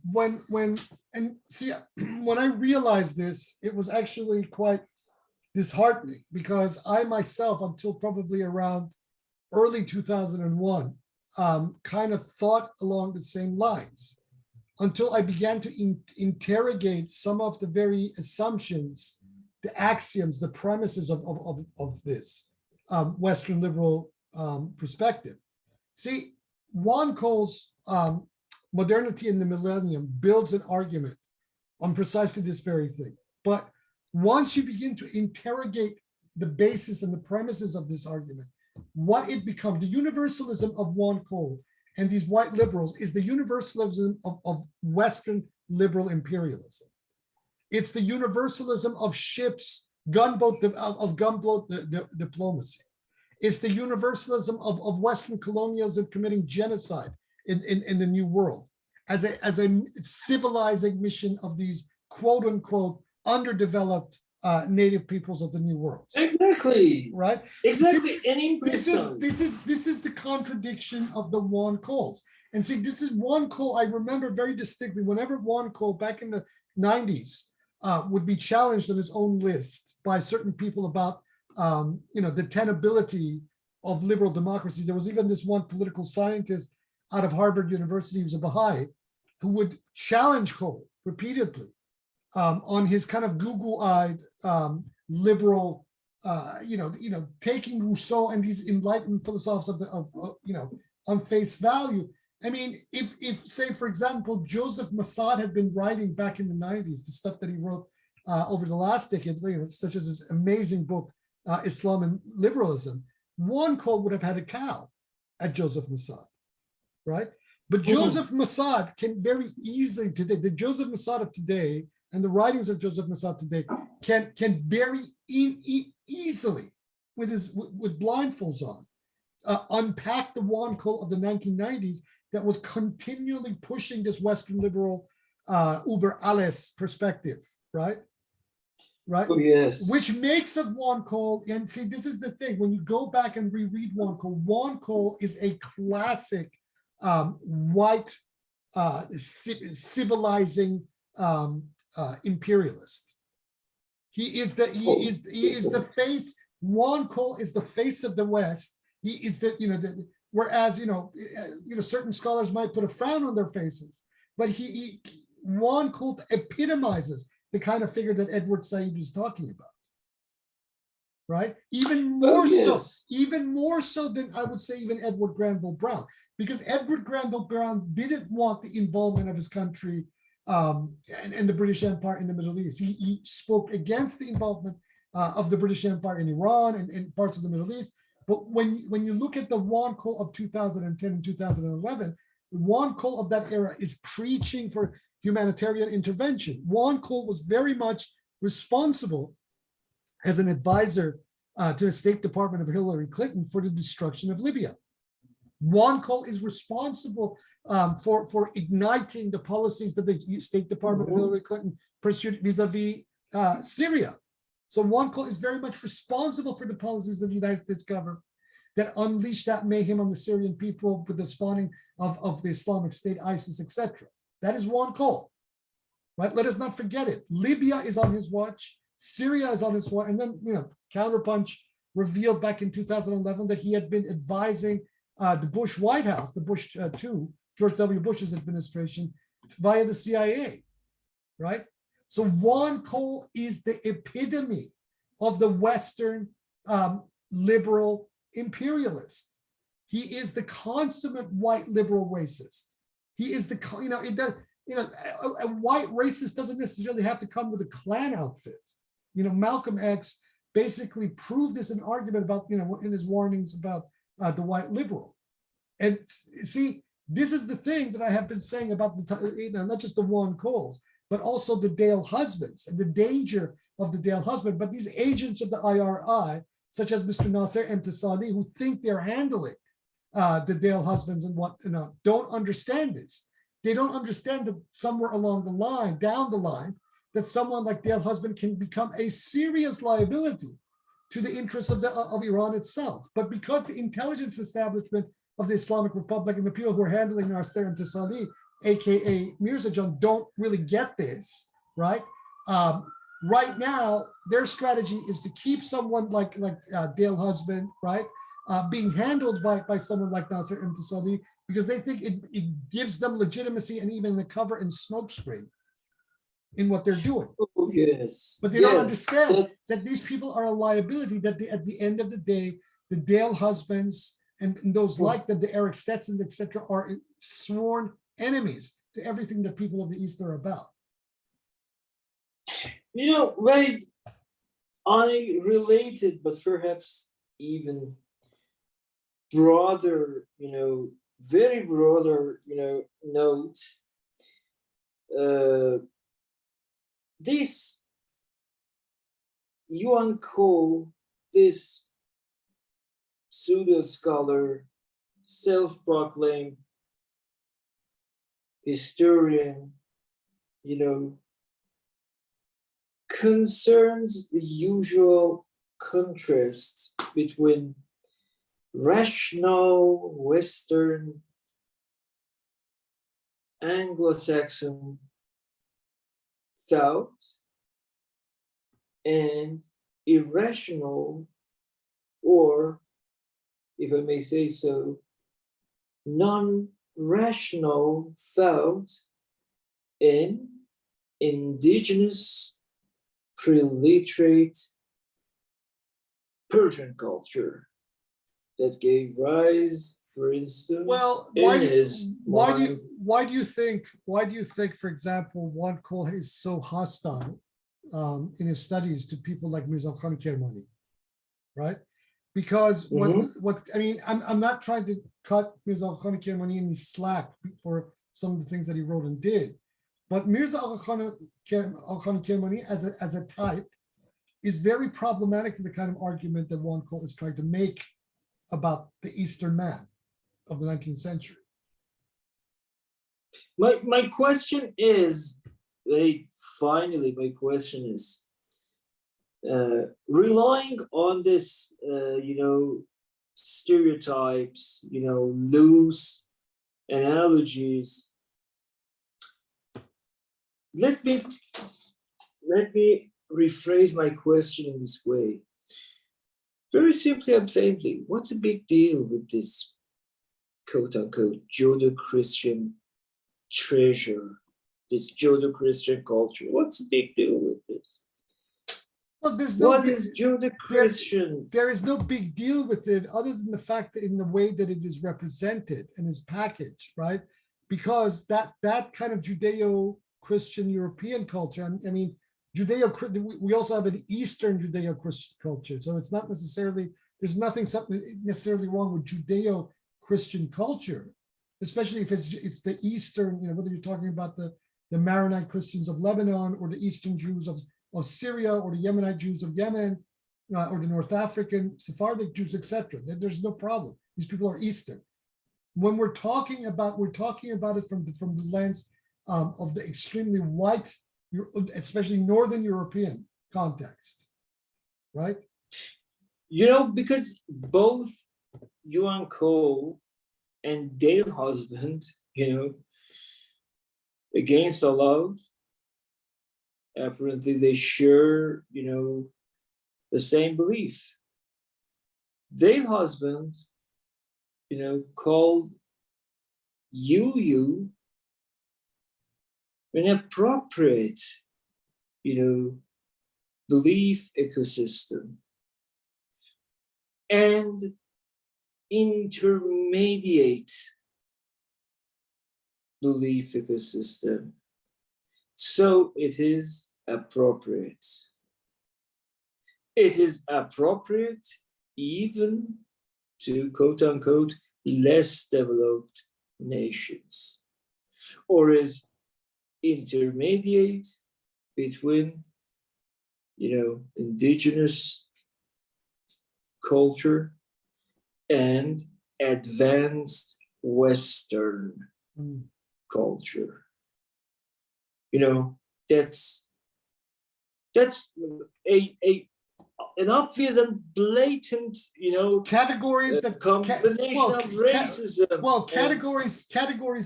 And see, when I realized this, it was actually quite disheartening, because I myself, until probably around early 2001, kind of thought along the same lines, until I began to interrogate some of the very assumptions, the axioms, the premises of this Western liberal perspective. See, Juan Cole's Modernity in the Millennium builds an argument on precisely this very thing. But once you begin to interrogate the basis and the premises of this argument, what it becomes, the universalism of Juan Cole and these white liberals is the universalism of Western liberal imperialism. It's the universalism of ships, gunboat diplomacy. It's the universalism of Western colonialism committing genocide in the New World as a civilizing mission of these quote unquote underdeveloped native peoples of the New World. Exactly. Right. Exactly. This is the contradiction of the Juan Coles. And see, this is Juan Cole. I remember very distinctly whenever Juan Cole back in the 90s would be challenged on his own list by certain people about the tenability of liberal democracy. There was even this one political scientist out of Harvard University, who was a Baha'i, who would challenge Cole repeatedly on his kind of Google-eyed liberal, taking Rousseau and these enlightened philosophers on face value. I mean, if say, for example, Joseph Massad had been writing back in the 90s, the stuff that he wrote over the last decade, such as his amazing book, Islam and Liberalism, Juan Cole would have had a cow at Joseph Massad, right? But Joseph Massad can very easily today, the Joseph Massad of today and the writings of Joseph Massad today can very easily, with blindfolds on, unpack the Juan Cole of the 1990s that was continually pushing this Western liberal Uber alles perspective, right? Right? Oh, yes. Which makes of Juan Cole, and see, this is the thing, when you go back and reread Juan Cole is a classic white civilizing imperialist. He is the face. Juan Cole is the face of the West. He is whereas certain scholars might put a frown on their faces, but Juan Cole epitomizes the kind of figure that Edward Said is talking about, right? Even more so than I would say even Edward Granville Brown, because Edward Granville Brown didn't want the involvement of his country and the British Empire in the Middle East. He spoke against the involvement of the British Empire in Iran and parts of the Middle East. But when you look at the Juan Cole of 2010 and 2011, the Juan Cole of that era is preaching for humanitarian intervention. Juan Cole was very much responsible as an advisor to the State Department of Hillary Clinton for the destruction of Libya. Juan Cole is responsible for igniting the policies that the State Department of Hillary Clinton pursued vis-a-vis Syria. So Juan Cole is very much responsible for the policies of the United States government that unleashed that mayhem on the Syrian people with the spawning of the Islamic State, ISIS, etc. That is Juan Cole, right? Let us not forget it. Libya is on his watch. Syria is on his watch. And then, Counterpunch revealed back in 2011 that he had been advising the Bush White House, the Bush II, George W. Bush's administration, via the CIA, right? So Juan Cole is the epitome of the Western liberal imperialist. He is the consummate white liberal racist. He is the, a white racist doesn't necessarily have to come with a Klan outfit. Malcolm X basically proved this in argument about, in his warnings about the white liberal. And see, this is the thing that I have been saying about not just the Juan Coles, but also the Dale husbands and the danger of the Dale husband. But these agents of the IRI, such as Mr. Nasser Emtisali, who think they're handling the Dale husbands and don't understand this. They don't understand that somewhere along the line, down the line, that someone like Dale husband can become a serious liability to the interests of Iran itself. But because the intelligence establishment of the Islamic Republic and the people who are handling Nasser Emtisali aka Mirza John, don't really get this, right? Right now, their strategy is to keep someone like Dale Husband, right, being handled by someone like Nasser Intisadi, because they think it gives them legitimacy and even the cover and smokescreen in what they're doing. Oh, yes. But they don't Yes, understand that these people are a liability, that at the end of the day, the Dale Husbands and those like them, the Eric Stetsons, etc., are sworn enemies to everything that people of the East are about. You know, Wade, I related, but perhaps even broader, very broader, note. This Yuan Ko, this pseudo scholar, self-proclaimed historian, concerns the usual contrast between rational Western Anglo-Saxon thought and irrational, or, if I may say so, non-rational thought in indigenous pre-literate Persian culture that gave rise, for instance, Well, why do you think, for example, Juan Cole is so hostile in his studies to people like Mirza Khan Kermani, right? Because I'm not trying to cut Mirza Khan Kermani any slack for some of the things that he wrote and did, but Mirza Khan Kermani as a type is very problematic to the kind of argument that Juan Cole is trying to make about the Eastern man of the 19th century. My question is, finally, my question is, relying on this, stereotypes, loose analogies, let me rephrase my question in this way. Very simply and plainly, what's the big deal with this quote-unquote Judeo-Christian treasure, this Judeo-Christian culture? What's the big deal with this? Well, there's no What is Judeo-Christian? There is no big deal with it, other than the fact that in the way that it is represented and is packaged, right? Because that kind of Judeo-Christian European culture, I mean, we also have an Eastern Judeo-Christian culture, so it's not necessarily, there's nothing necessarily wrong with Judeo-Christian culture, especially if it's the Eastern, whether you're talking about the Maronite Christians of Lebanon or the Eastern Jews of Syria or the Yemenite Jews of Yemen or the North African Sephardic Jews, etc. There's no problem. These people are Eastern. When we're talking about it from the lens of the extremely white, especially Northern European context, right? Because both Yuan Ko and Dale Husband, against Allah, apparently they share, the same belief. Dale Husband, called UU an appropriate, belief ecosystem and intermediate belief ecosystem. So it is appropriate. It is appropriate even to quote unquote less developed nations, or is intermediate between, indigenous culture and advanced Western culture. That's an obvious and blatant, categories that combination of racism. Categories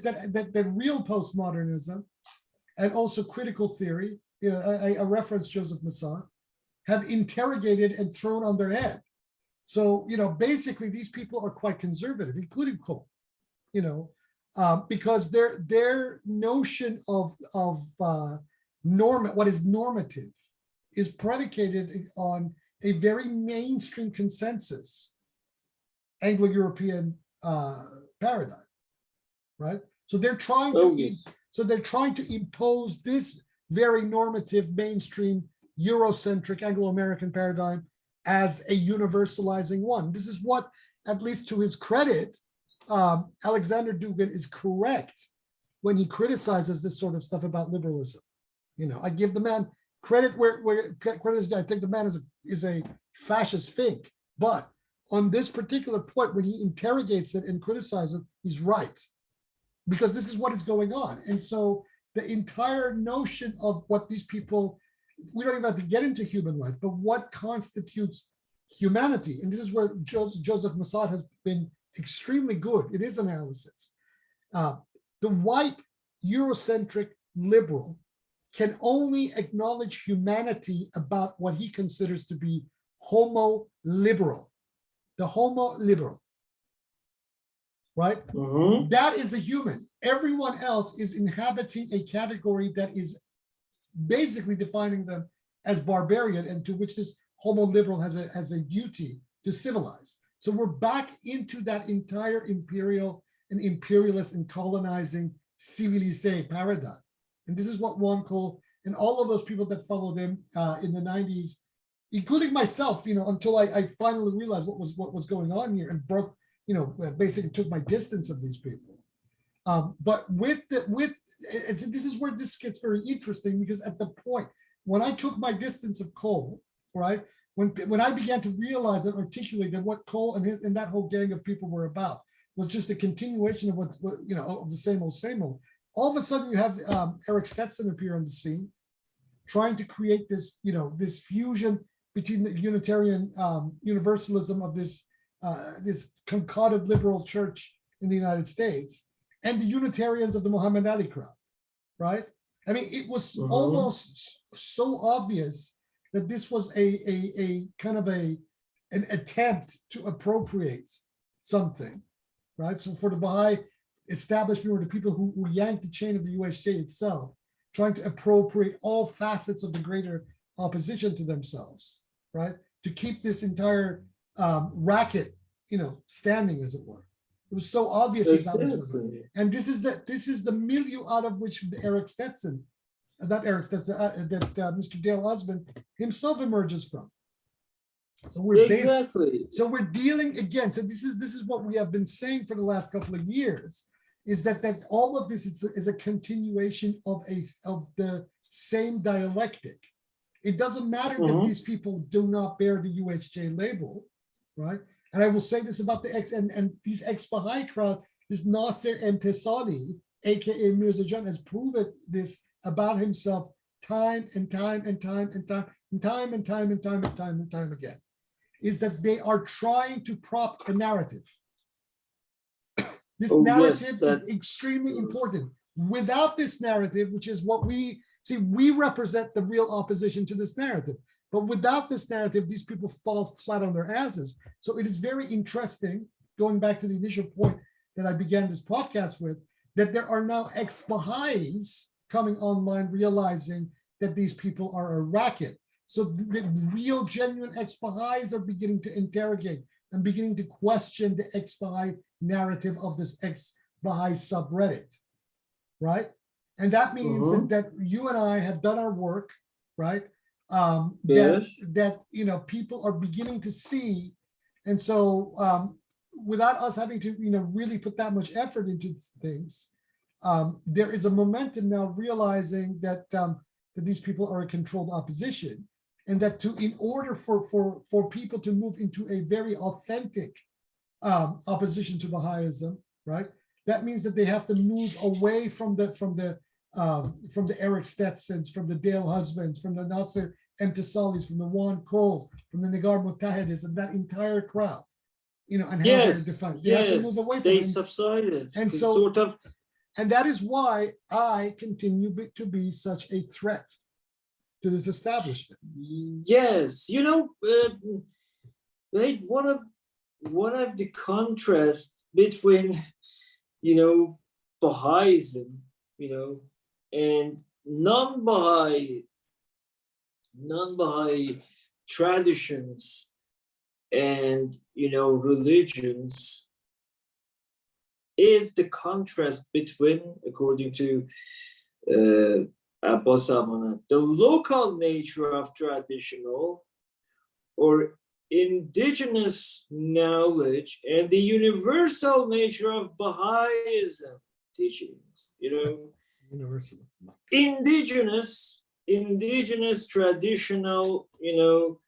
that real postmodernism and also critical theory, I reference Joseph Massad, have interrogated and thrown on their head. So, basically these people are quite conservative, including Cole, because their notion of what is normative is predicated on a very mainstream consensus Anglo-European paradigm, right? So they're trying to impose this very normative mainstream Eurocentric Anglo-American paradigm as a universalizing one. This is what, at least to his credit, Alexander Dugin is correct when he criticizes this sort of stuff about liberalism. I give the man credit where credit is due. I think the man is a fascist fink, but on this particular point, when he interrogates it and criticizes it, he's right, because this is what is going on. And so the entire notion of what these people, we don't even have to get into human rights, but what constitutes humanity, and this is where Joseph Massad has been extremely good in his analysis. The white Eurocentric liberal can only acknowledge humanity about what he considers to be homo liberal, the homo liberal, right? Mm-hmm. That is a human. Everyone else is inhabiting a category that is basically defining them as barbarian, and to which this homo liberal has a duty to civilize. So we're back into that entire imperial and imperialist and colonizing civilizé paradigm. And this is what Juan Cole and all of those people that followed him in the 90s, including myself, until I finally realized what was going on here and broke, basically took my distance of these people. But this is where this gets very interesting, because at the point when I took my distance of Cole, right, when I began to realize and articulate that what Cole and that whole gang of people were about was just a continuation of what of the same old. All of a sudden, you have Eric Stetson appear on the scene, trying to create this, this fusion between the Unitarian universalism of this concocted liberal church in the United States and the Unitarians of the Muhammad Ali crowd, right? I mean, it was almost so obvious that this was a kind of an attempt to appropriate something, right? So for the Baha'i establishment, or the people who yanked the chain of the USJ itself, trying to appropriate all facets of the greater opposition to themselves, right? To keep this entire racket, standing, as it were. It was so obvious. Exactly. And this is the milieu out of which Eric Stetson, not Eric Stetson, Mr. Dale Usman himself emerges from. So we're dealing again. So this is what we have been saying for the last couple of years, is that all of this is a continuation of the same dialectic. It doesn't matter that these people do not bear the USJ label, right? And I will say this about and these ex-Baha'i crowd, this Nasser Entesani, aka Mirza Jan, has proven this about himself time and time again, is that they are trying to prop a narrative. This narrative is extremely important. Without this narrative, which is what we represent the real opposition to this narrative. But without this narrative, these people fall flat on their asses. So it is very interesting, going back to the initial point that I began this podcast with, that there are now ex-Baha'is coming online, realizing that these people are a racket. So the real, genuine ex-Baha'is are beginning to interrogate and beginning to question the ex-Baha'i narrative of this ex-Baha'i subreddit, right? And that means that you and I have done our work, right? That people are beginning to see, and so without us having to really put that much effort into things, there is a momentum now realizing that these people are a controlled opposition, and that in order for people to move into a very authentic opposition to Bahaism, right? That means that they have to move away from the Eric Stetsons, from the Dale Husbands, from the Nasser Emtisalis, from the Juan Coles, from the Nagar Mutahidis, and that entire crowd, you know, and how Yes, they're defined. They have to move away from they it. subsided. And so, sort of, and that is why I continue to be such a threat to this establishment. yes, you know, right, one of the contrast between, you know, Bahaism, you know, and non-Baha'i traditions and, you know, religions is the contrast between, according to Abbas Amanat, the local nature of traditional or indigenous knowledge and the universal nature of Bahaism teachings, you know. Universalism. Indigenous traditional, you know,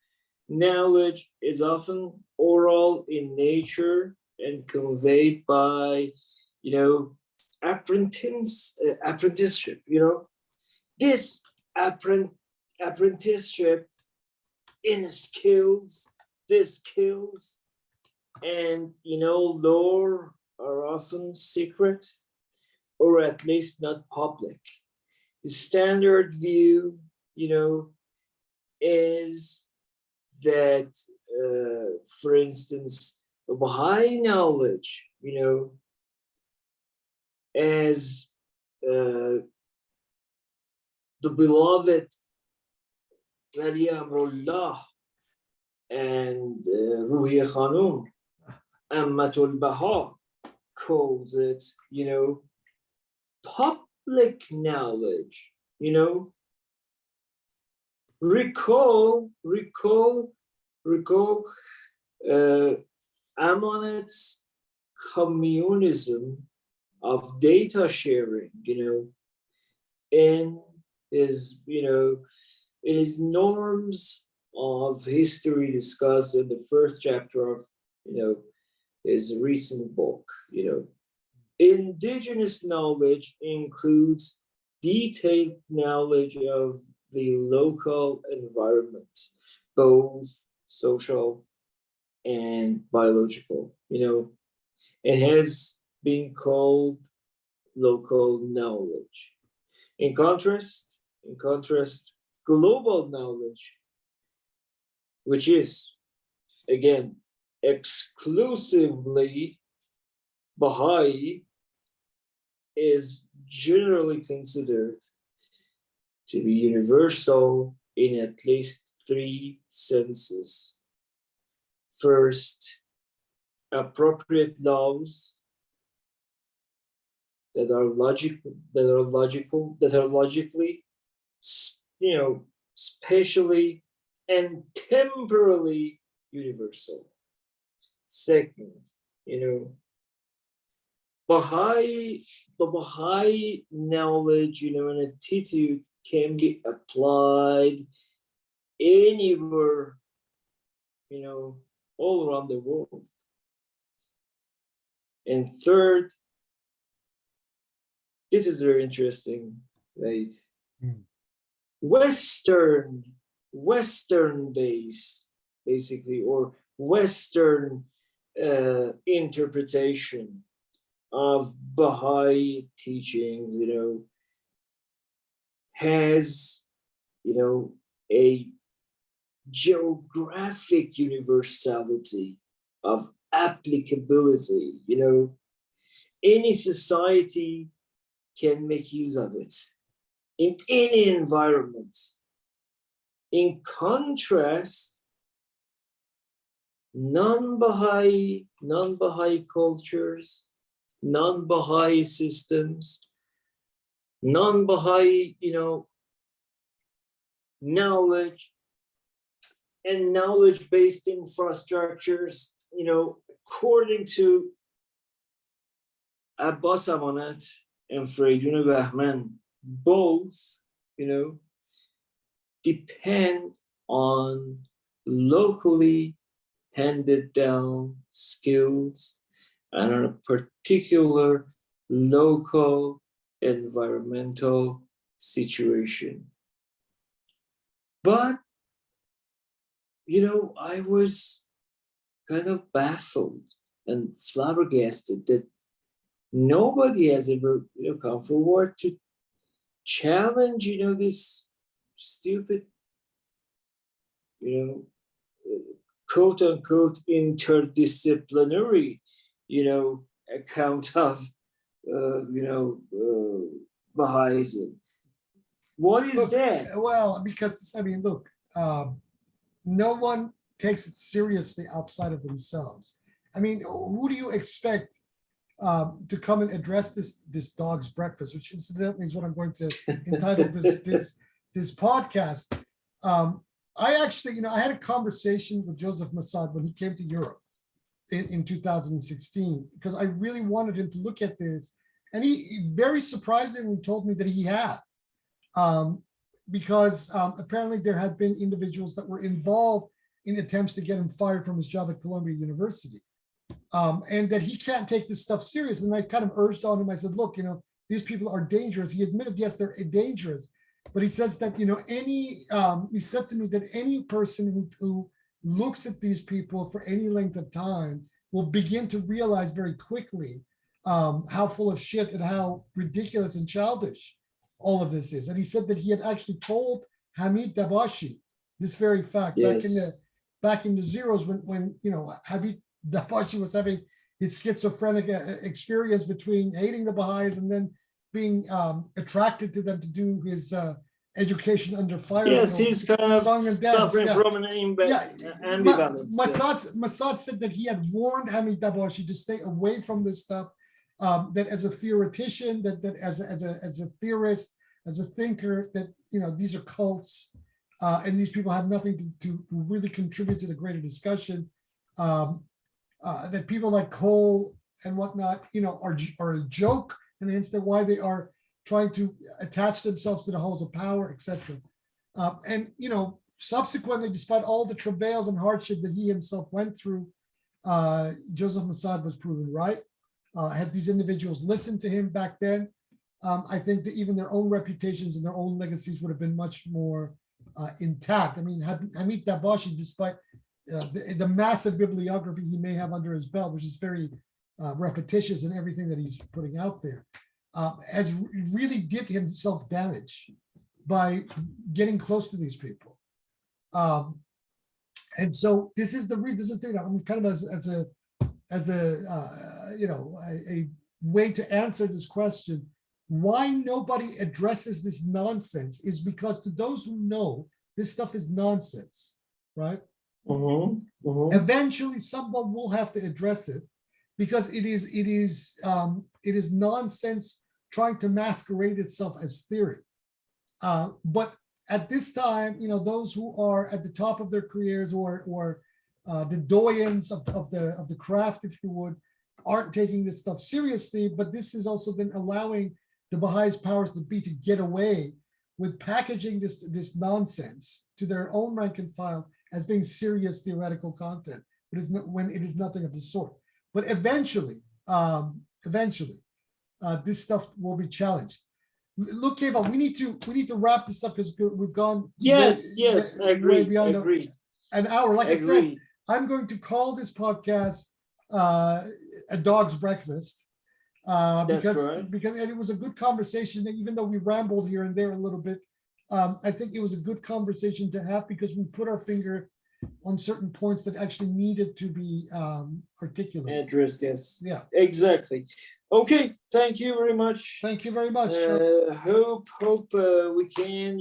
knowledge is often oral in nature and conveyed by, you know, apprenticeship, you know. This apprenticeship in skills, and, you know, lore are often secret or at least not public. The standard view, you know, is that, for instance, Baha'i knowledge, you know, as the beloved Wali Amrullah and Ruhi Khanum, Ammatul Baha, calls it, you know, public knowledge, you know. Recall Amonet's communism of data sharing, you know, in his, you know, in his norms of history discussed in the first chapter of, you know, his recent book, you know. Indigenous knowledge includes detailed knowledge of the local environment, both social and biological, you know. It has been called local knowledge. In contrast, global knowledge, which is, again, exclusively Baha'i, is generally considered to be universal in at least three senses. First, appropriate laws that are logically, you know, spatially and temporally universal. Second, you know, the Baha'i knowledge, you know, and attitude can be applied anywhere, you know, all around the world. And third, this is very interesting, right? Western base, basically, or Western interpretation of Baha'i teachings, you know, has, you know, a geographic universality of applicability, you know. Any society can make use of it in any environment. In contrast, non-Baha'i cultures, non-Baha'i systems, non-Baha'i, you know, knowledge and knowledge-based infrastructures, you know, according to Abbas Amanat and Freydun Bahman, both, you know, depend on locally handed down skills and on a particular local environmental situation. But I was kind of baffled and flabbergasted that nobody has ever, come forward to challenge, this stupid, quote unquote interdisciplinary, account of, Bahaism. What is Look, that? well, because I mean, look, no one takes it seriously outside of themselves. I mean, who do you expect to come and address this dog's breakfast, which incidentally is what I'm going to entitle this podcast. I actually, I had a conversation with Joseph Massad when he came to Europe in 2016, because I really wanted him to look at this. And he very surprisingly told me that he had, because apparently there had been individuals that were involved in attempts to get him fired from his job at Columbia University. And that he can't take this stuff serious. And I kind of urged on him, I said, look, these people are dangerous. He admitted, yes, they're dangerous. But he says that, he said to me that any person who looks at these people for any length of time will begin to realize very quickly how full of shit and how ridiculous and childish all of this is. And he said that he had actually told Hamid Dabashi this very fact back in the zeros when Hamid Dabashi was having his schizophrenic experience between hating the Baha'is and then being attracted to them to do his education under fire. Yes, he's kind of suffering from an ambivalence. Massad said that he had warned Hamid Dabashi to stay away from this stuff, that as a theoretician, that as a theorist, as a thinker, that these are cults, and these people have nothing to really contribute to the greater discussion. That people like Cole and whatnot, are a joke, and hence that why they are trying to attach themselves to the halls of power, etc. And subsequently, despite all the travails and hardship that he himself went through, Joseph Massad was proven right. Had these individuals listened to him back then, I think that even their own reputations and their own legacies would have been much more intact. I mean, Hamid Dabashi, despite the massive bibliography he may have under his belt, which is very repetitious in everything that he's putting out there, has really did himself damage by getting close to these people. And so this is kind of as a way to answer this question. Why nobody addresses this nonsense is because to those who know, this stuff is nonsense, right? Eventually, someone will have to address it because it is nonsense trying to masquerade itself as theory. But at this time, those who are at the top of their careers or the doyens of the craft, if you would, aren't taking this stuff seriously. But this is also then allowing the Baha'is powers that be to get away with packaging this nonsense to their own rank and file as being serious theoretical content, but it's not, when it is nothing of the sort. But eventually, this stuff will be challenged. Look, Keyvan, we need to wrap this up because we've gone I agree. beyond an hour. Like I said, I'm going to call this podcast a dog's breakfast because it was a good conversation. Even though we rambled here and there a little bit, I think it was a good conversation to have because we put our finger on certain points that actually needed to be articulated. Addressed, yes. Yeah. Exactly. Okay. Thank you very much. Thank you very much. Hope we can,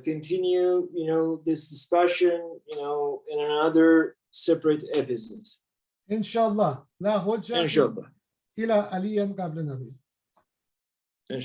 continue, this discussion, in another separate episode. Inshallah. La hujja Inshallah. ila aliyan qabla nabi. Inshallah.